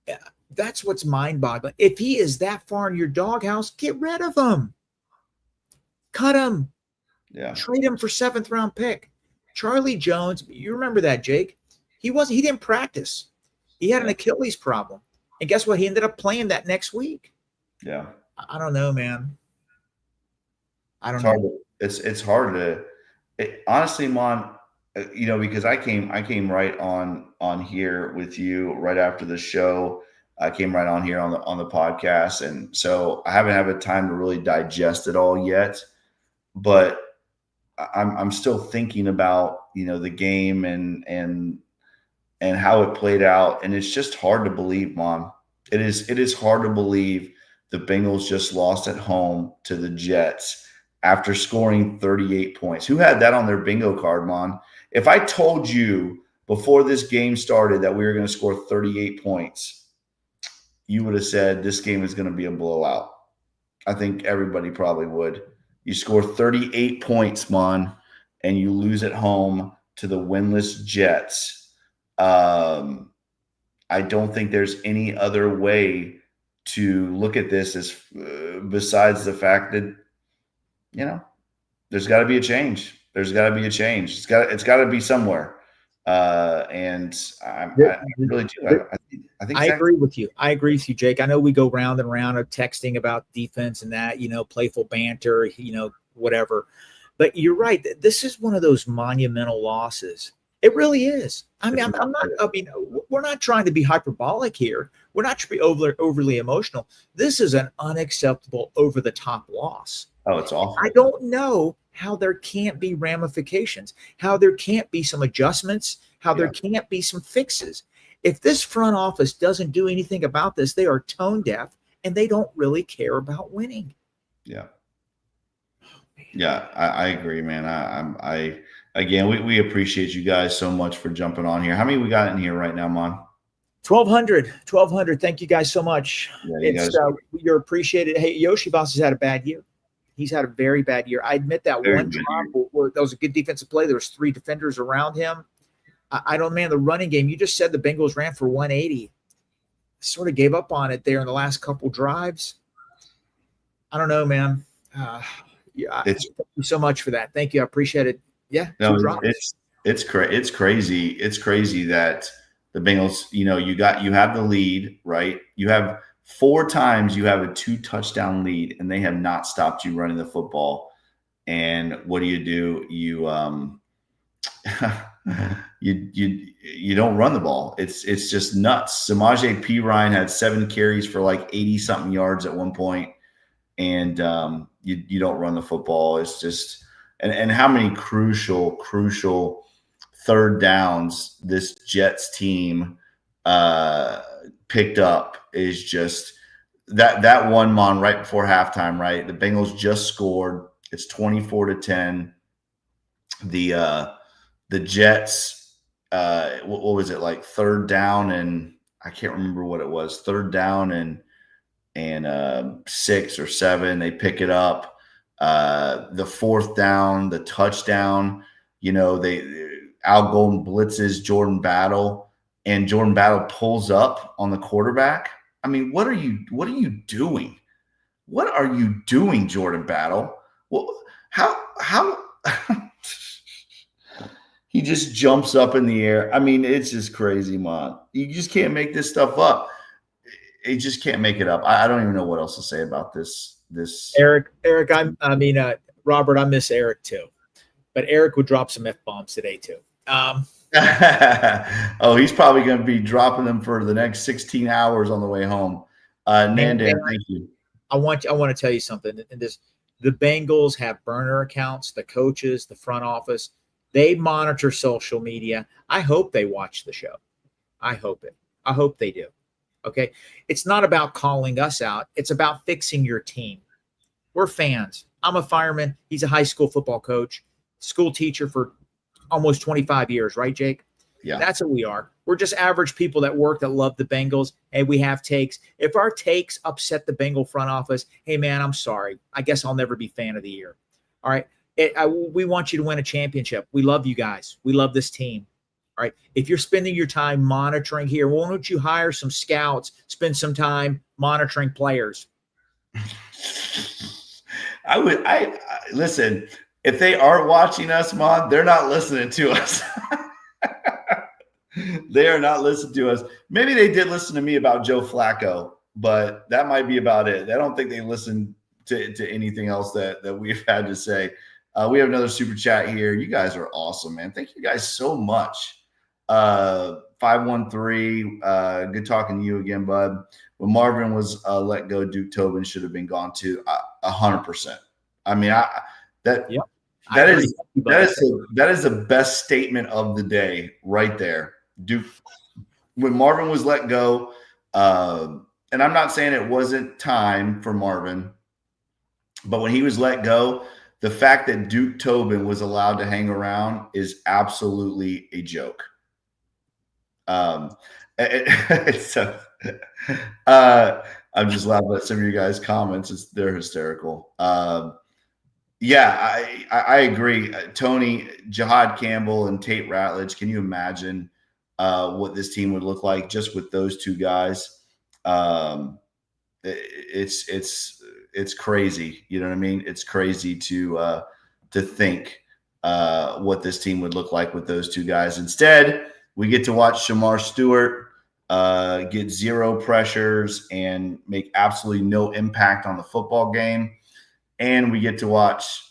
Yeah. That's what's mind-boggling. If he is that far in your doghouse, get rid of him. Cut him. Yeah. Trade him for 7th-round pick. Charlie Jones, you remember that, Jake? He didn't practice. He had an Achilles problem. And guess what? He ended up playing that next week. Yeah. I don't know, man. I don't know. It's hard to honestly, Mon, because I came right on here with you right after the show. I came right on here on the podcast. And so I haven't had time to really digest it all yet, but I'm still thinking about, the game and how it played out. And it's just hard to believe, Mon. It is hard to believe the Bengals just lost at home to the Jets after scoring 38 points. Who had that on their bingo card, Mon? If I told you before this game started that we were going to score 38 points, you would have said this game is going to be a blowout. I think everybody probably would. You score 38 points, Mon, and you lose at home to the winless Jets. I don't think there's any other way to look at this as besides the fact that, there's got to be a change. There's got to be a change. It's got to be somewhere. And I really do. I think I agree with you. I agree with you, Jake. I know we go round and round of texting about defense and that, playful banter, whatever. But you're right. This is one of those monumental losses. It really is. I mean, we're not trying to be hyperbolic here. We're not trying to be overly emotional. This is an unacceptable, over-the-top loss. Oh, it's awful. I don't know how there can't be ramifications, how there can't be some adjustments, how there can't be some fixes. If this front office doesn't do anything about this, they are tone deaf and they don't really care about winning. Yeah. Yeah, I agree, man. Again, we appreciate you guys so much for jumping on here. How many we got in here right now, Mon? 1,200. Thank you guys so much. Yeah, You're appreciated. Hey, Yoshi Boss has had a bad year. He's had a very bad year. I admit that one drop where that was a good defensive play. There was 3 defenders around him. I don't, man, the running game, you just said the Bengals ran for 180. Sort of gave up on it there in the last couple drives. I don't know, man. Thank you so much for that. Thank you. I appreciate it. Yeah. No, it's crazy. It's crazy that the Bengals, you have the lead, right? You have 4 times you have a 2-touchdown lead, and they have not stopped you running the football. And what do? You you don't run the ball. It's just nuts. Samaje Perine had 7 carries for like 80-something yards at one point, and you don't run the football. It's just and how many crucial third downs this Jets team picked up is just that one, Mon, right before halftime, right? The Bengals just scored. It's 24-10. The Jets, what was it, like third down, and I can't remember what it was, third down and 6 or 7. They pick it up. The fourth down, the touchdown, Al Golden blitzes Jordan Battle, and Jordan Battle pulls up on the quarterback. I mean, what are you doing? What are you doing, Jordan Battle? Well, how he just jumps up in the air. I mean, it's just crazy, man. You just can't make this stuff up. You just can't make it up. I don't even know what else to say about this. Eric, Robert, I miss Eric too, but Eric would drop some F-bombs today too. Oh, he's probably going to be dropping them for the next 16 hours on the way home. Nandan, thank you. I want to tell you something. The Bengals have burner accounts, the coaches, the front office. They monitor social media. I hope they watch the show. I hope they do. Okay. It's not about calling us out. It's about fixing your team. We're fans. I'm a fireman. He's a high school football coach, school teacher for almost 25 years, right, Jake? Yeah. That's what we are. We're just average people that work, that love the Bengals, and we have takes. If our takes upset the Bengal front office, hey, man, I'm sorry. I guess I'll never be fan of the year. All right. We want you to win a championship. We love you guys. We love this team. All right. If you're spending your time monitoring here, why don't you hire some scouts, spend some time monitoring players? I listen, if they aren't watching us, Mon, they're not listening to us. They are not listening to us. Maybe they did listen to me about Joe Flacco, but that might be about it. I don't think they listened to anything else that we've had to say. We have another super chat here. You guys are awesome, man. Thank you guys so much. 513, good talking to you again, bud. When Marvin was let go, Duke Tobin should have been gone too. 100%. I mean, that is the best statement of the day right there. Duke, when Marvin was let go, and I'm not saying it wasn't time for Marvin, but when he was let go, The fact that Duke Tobin was allowed to hang around is absolutely a joke. So I'm just laughing at some of your guys' comments. They're hysterical. Yeah, I agree. Tony, Jihad Campbell, and Tate Ratledge. Can you imagine what this team would look like just with those two guys? It's crazy. You know what I mean? It's crazy to think what this team would look like with those two guys. Instead, we get to watch Shamar Stewart get zero pressures and make absolutely no impact on the football game. And we get to watch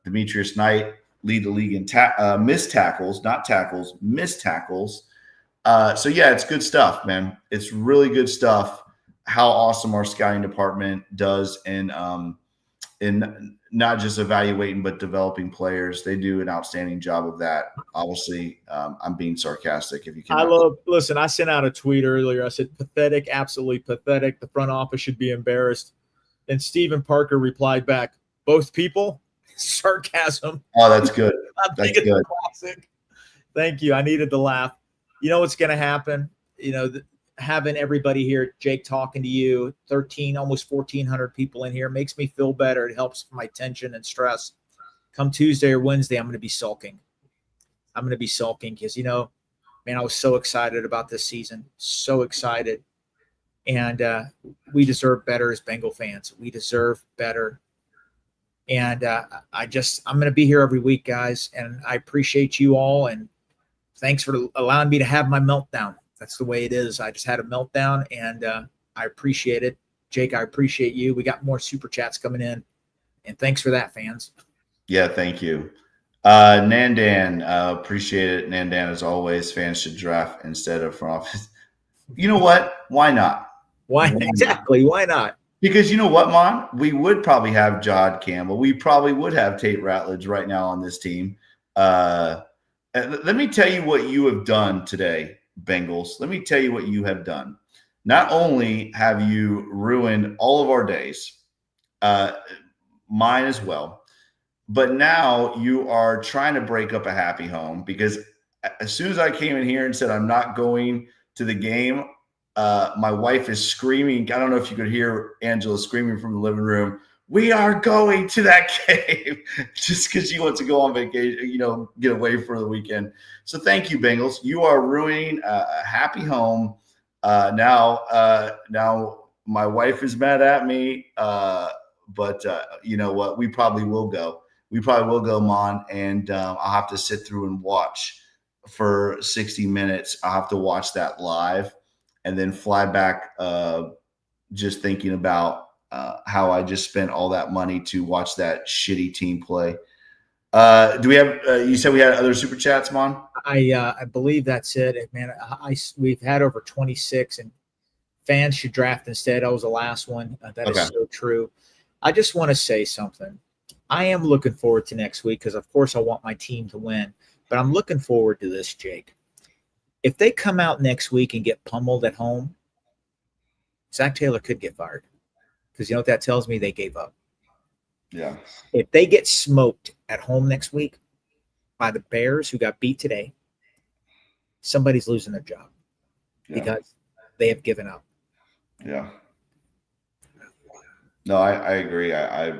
Demetrius Knight lead the league in missed tackles, not tackles, missed tackles. So, yeah, it's good stuff, man. It's really good stuff how awesome our scouting department does in not just evaluating but developing players. They do an outstanding job of that. Obviously, I'm being sarcastic. If you can, Listen, I sent out a tweet earlier. I said, pathetic, absolutely pathetic. The front office should be embarrassed. And Stephen Parker replied back, both people, sarcasm. Oh, that's good. That's good. Classic. Thank you. I needed to laugh. You know what's going to happen? You know, having everybody here, Jake, talking to you, 13, almost 1,400 people in here makes me feel better. It helps my tension and stress. Come Tuesday or Wednesday, I'm going to be sulking. I'm going to be sulking because, you know, man, I was so excited about this season. So excited. And we deserve better as Bengal fans. We deserve better. And I'm going to be here every week, guys. And I appreciate you all. And thanks for allowing me to have my meltdown. That's the way it is. I just had a meltdown, and I appreciate it. Jake, I appreciate you. We got more super chats coming in. And thanks for that, fans. Yeah, thank you. Nandan, appreciate it. Nandan, as always, fans should draft instead of front office. You know what? Why not? Why not? Because you know what, Mon? We would probably have Jihad Campbell. We probably would have Tate Ratledge right now on this team. Let me tell you what you have done today, Bengals. Let me tell you what you have done. Not only have you ruined all of our days, mine as well, but now you are trying to break up a happy home because as soon as I came in here and said I'm not going to the game, my wife is screaming. I don't know if you could hear Angela screaming from the living room. We are going to that game just because she wants to go on vacation, you know, get away for the weekend. So thank you, Bengals. You are ruining a happy home. Now my wife is mad at me, but you know what? We probably will go. We probably will go, Mon, and I'll have to sit through and watch for 60 minutes. I'll have to watch that live and then fly back just thinking about how I just spent all that money to watch that shitty team play. Do we have you said we had other super chats, Mon? I believe that's it. Man, we've had over 26, and fans should draft instead. I was the last one. That is so true. I just want to say something. I am looking forward to next week because, of course, I want my team to win. But I'm looking forward to this, Jake. If they come out next week and get pummeled at home, Zach Taylor could get fired. Because you know what that tells me? They gave up. Yeah. If they get smoked at home next week by the Bears, who got beat today, somebody's losing their job because they have given up. Yeah. No, I agree. I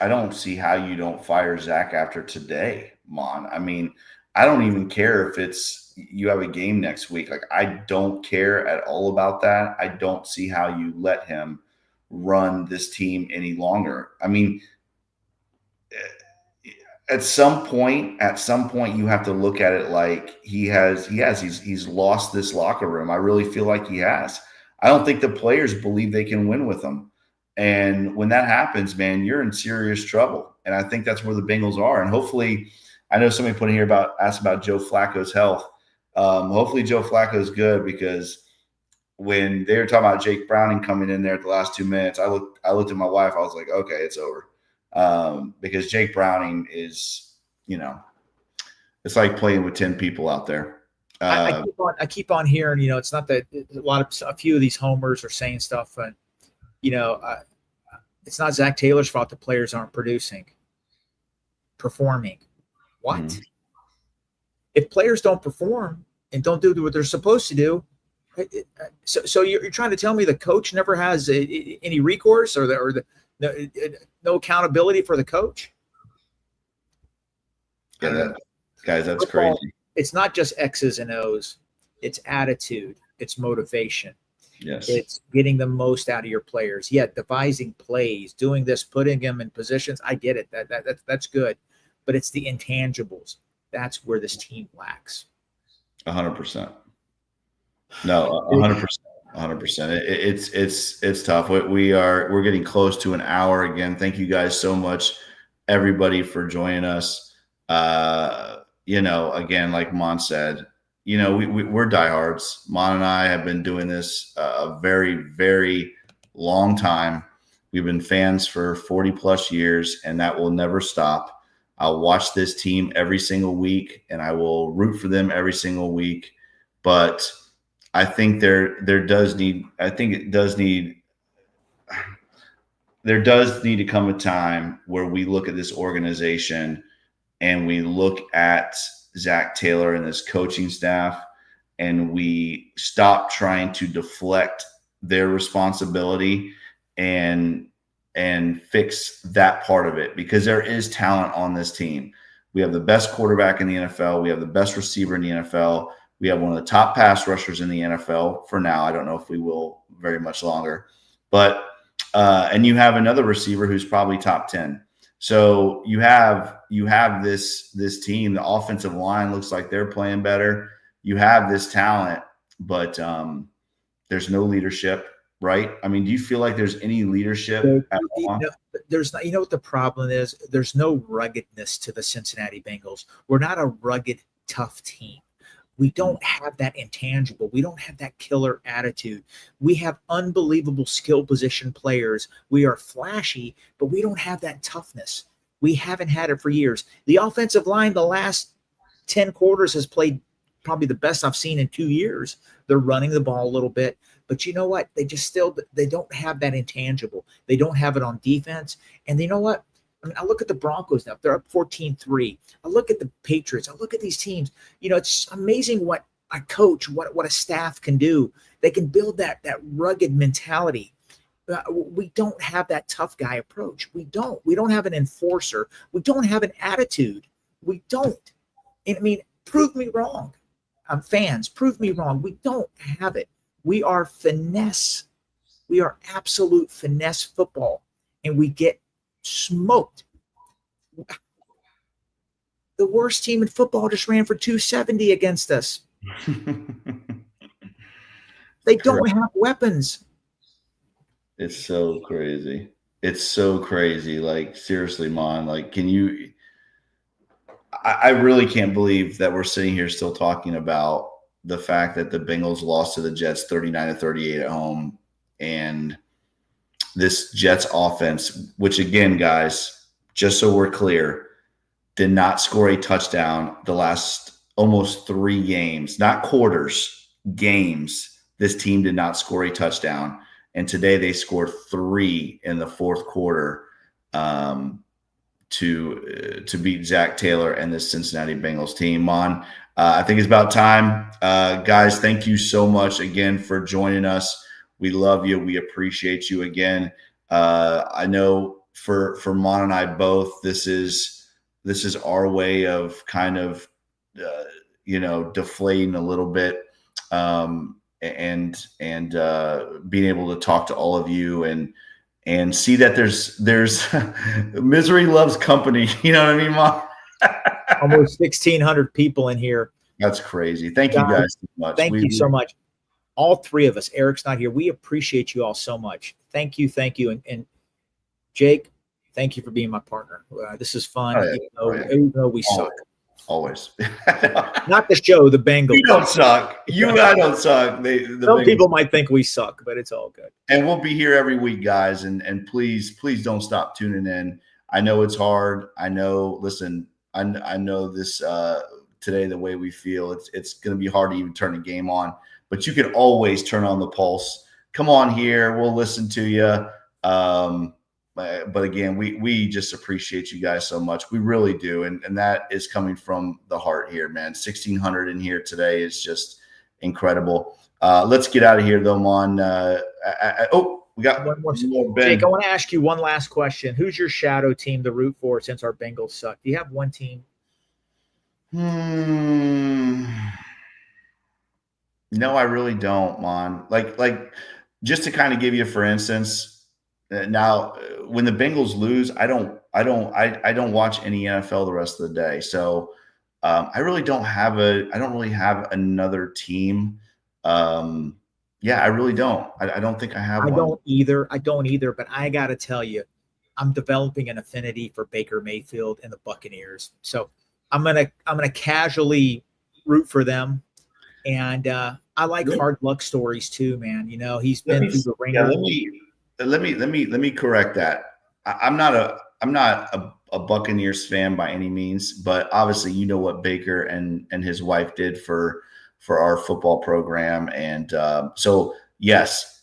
don't see how you don't fire Zach after today, Mon. I mean, I don't even care if it's you have a game next week. Like, I don't care at all about that. I don't see how you let him run this team any longer. I mean, at some point, you have to look at it like he's lost this locker room. I really feel like he has. I don't think the players believe they can win with him. And when that happens, man, you're in serious trouble. And I think that's where the Bengals are. And hopefully, I know somebody put in here asked about Joe Flacco's health. Hopefully Joe Flacco's good, because when they were talking about Jake Browning coming in there at the last 2 minutes, I looked at my wife. I was like, okay, it's over. Because Jake Browning is, you know, it's like playing with 10 people out there. I keep on hearing, you know, it's not that a few of these homers are saying stuff, but, you know, It's not Zach Taylor's fault the players aren't performing. What? Mhm. If players don't perform and don't do what they're supposed to do, so you're trying to tell me the coach never has any recourse or no accountability for the coach? Yeah, guys, that's Football, crazy. It's not just X's and O's. It's attitude. It's motivation. Yes. It's getting the most out of your players. Yeah, devising plays, doing this, putting them in positions. I get it. That's good. But it's the intangibles. That's where this team lacks. 100%. No, 100%. 100%. It's tough. We're getting close to an hour again. Thank you guys so much, everybody, for joining us. Again, like Mon said, we're diehards. Mon and I have been doing this a very, very long time. We've been fans for 40 plus years, and that will never stop. I'll watch this team every single week, and I will root for them every single week. But I think there does need to come a time where we look at this organization and we look at Zach Taylor and this coaching staff, and we stop trying to deflect their responsibility and fix that part of it, because there is talent on this team. We have the best quarterback in the NFL. We have the best receiver in the NFL. We have one of the top pass rushers in the NFL for now. I don't know if we will very much longer, but and you have another receiver who's probably top 10. So you have this team. The offensive line looks like they're playing better. You have this talent, but there's no leadership, right? I mean, do you feel like there's any leadership at all? There's not. You know what the problem is? There's no ruggedness to the Cincinnati Bengals. We're not a rugged, tough team. We don't have that intangible. We don't have that killer attitude. We have unbelievable skill position players. We are flashy, but we don't have that toughness. We haven't had it for years. The offensive line the last 10 quarters has played probably the best I've seen in 2 years. They're running the ball a little bit, but you know what? They don't have that intangible. They don't have it on defense. And you know what? I mean, I look at the Broncos now. They're up 14-3. I look at the Patriots. I look at these teams. It's amazing what a coach, what a staff can do. They can build that rugged mentality. We don't have that tough guy approach. We don't. We don't have an enforcer. We don't have an attitude. We don't. And I mean, prove me wrong. Fans, prove me wrong. We don't have it. We are finesse. We are absolute finesse football, and we get smoked. The worst team in football just ran for 270 against us. They don't have weapons. It's so crazy. It's so crazy. Like, seriously, Mon, like, I really can't believe that we're sitting here still talking about the fact that the Bengals lost to the Jets 39-38 at home, and this Jets offense, which again, guys, just so we're clear, did not score a touchdown the last almost 3 games, not quarters, games. This team did not score a touchdown. And today they scored 3 in the fourth quarter to beat Zach Taylor and the Cincinnati Bengals team. Mon, I think it's about time. Guys, thank you so much again for joining us. We love you. We appreciate you again. I know for Mon and I both, this is our way of kind of deflating a little bit and being able to talk to all of you and see that there's misery loves company. You know what I mean, Mon? Almost 1,600 people in here. That's crazy. Thank you guys so much. Thank you so much. All 3 of us. Eric's not here. We appreciate you all so much. Thank you. And Jake, thank you for being my partner. This is fun. Even though we suck. Always. Not the show, the Bengals. We don't suck. You and I don't suck. Some people might think we suck, but it's all good. And we'll be here every week, guys. And please don't stop tuning in. I know it's hard. I know, listen, I know this today, the way we feel, it's going to be hard to even turn the game on. But you can always turn on the Pulse. Come on here. We'll listen to you. but again, we just appreciate you guys so much. We really do. And that is coming from the heart here, man. 1,600 in here today is just incredible. Let's get out of here, though, Mon. We got one more. Ben. Jake, I want to ask you one last question. Who's your shadow team to root for since our Bengals suck? Do you have one team? No, I really don't, Mon. Like just to kind of give you, for instance, now when the Bengals lose, I don't watch any NFL the rest of the day. So I really don't have another team. Yeah, I really don't. I don't think I have one. I don't either, but I got to tell you, I'm developing an affinity for Baker Mayfield and the Buccaneers. So I'm going to casually root for them. And I like hard luck stories too, man. You know, he's been through the ringer. Let me correct that. I'm not a Buccaneers fan by any means, but obviously you know what Baker and his wife did for our football program, and so yes,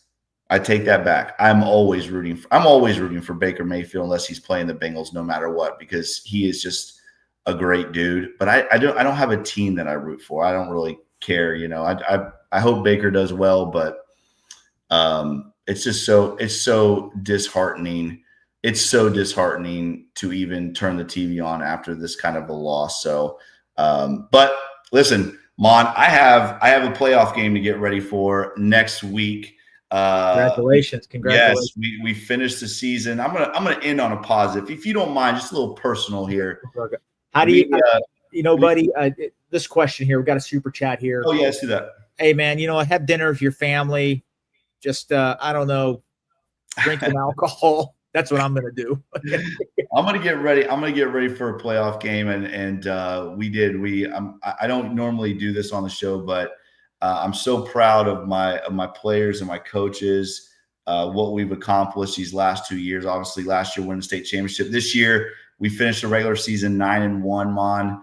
I take that back. I'm always rooting for Baker Mayfield unless he's playing the Bengals, no matter what, because he is just a great dude. But I don't have a team that I root for. I don't really care. You know, I hope Baker does well, but it's so disheartening. It's so disheartening to even turn the TV on after this kind of a loss. So, but listen, Mon, I have a playoff game to get ready for next week. Congratulations! Yes, we finished the season. I'm gonna end on a positive, if you don't mind, just a little personal here. How do you, buddy? This question here, we got a super chat here. Oh yeah, let's do that. Hey man, have dinner with your family. Just I don't know, drink some alcohol. That's what I'm gonna do. I'm gonna get ready. I'm gonna get ready for a playoff game, and I don't normally do this on the show, but I'm so proud of my players and my coaches, what we've accomplished these last 2 years. Obviously, last year winning the state championship. This year we finished the regular season 9-1, Mon,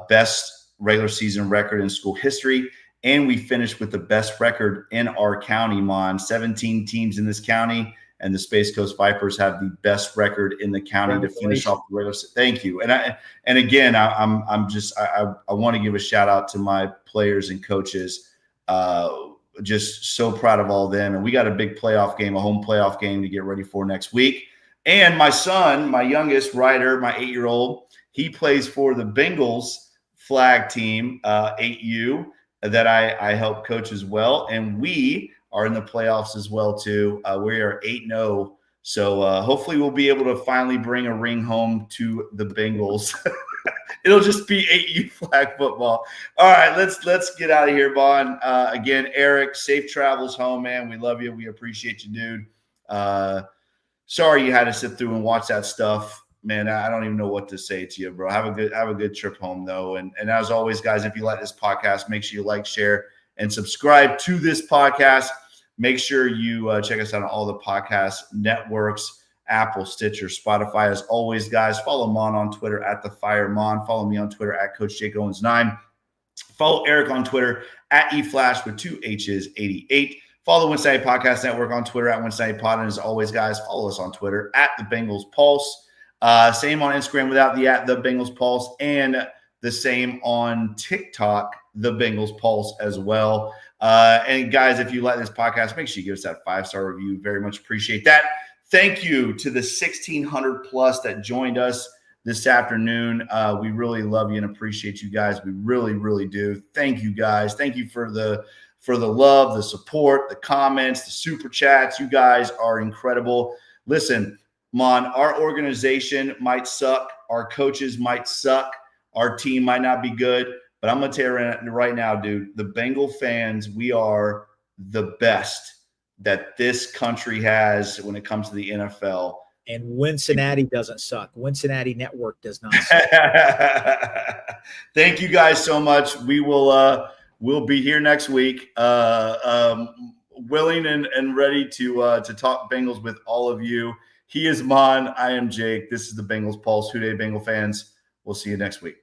best regular season record in school history. And we finished with the best record in our county, Mon. 17 teams in this county, and the Space Coast Vipers have the best record in the county to finish off the regular season. Thank you. And again, I want to give a shout out to my players and coaches. Just so proud of all of them. And we got a big playoff game, a home playoff game to get ready for next week. And my son, my youngest Ryder, my 8-year-old, he plays for the Bengals flag team, 8U. That I help coach as well. And we are in the playoffs as well, too. We are 8-0. So hopefully we'll be able to finally bring a ring home to the Bengals. It'll just be 8U flag football. All right, let's get out of here, Vaughn. Again, Eric, safe travels home, man. We love you. We appreciate you, dude. Sorry you had to sit through and watch that stuff. Man, I don't even know what to say to you, bro. Have a good trip home, though. And as always, guys, if you like this podcast, make sure you like, share, and subscribe to this podcast. Make sure you check us out on all the podcast networks, Apple, Stitcher, Spotify. As always, guys, follow Mon on Twitter at @TheFireMon. Follow me on Twitter at Coach Jake Owens 9. Follow Eric on Twitter at eFlash with 2 H's 88. Follow the Wednesday Podcast Network on Twitter at Wednesday Pod. And as always, guys, follow us on Twitter at the Bengals Pulse. Same on Instagram without the @ the Bengals Pulse, and the same on TikTok, the Bengals Pulse as well. And guys, if you like this podcast, make sure you give us that 5-star review. Very much appreciate that. Thank you to the 1,600 plus that joined us this afternoon. We really love you and appreciate you guys. We really, really do. Thank you guys. Thank you for the love, the support, the comments, the super chats. You guys are incredible. Listen, Mon, our organization might suck. Our coaches might suck. Our team might not be good. But I'm going to tell you right now, dude, the Bengal fans, we are the best that this country has when it comes to the NFL. And Cincinnati doesn't suck. Cincinnati Network does not suck. Thank you guys so much. We will we'll be here next week, willing and ready to talk Bengals with all of you. He is Mon. I am Jake. This is the Bengals Pulse. Who Dey Bengal fans. We'll see you next week.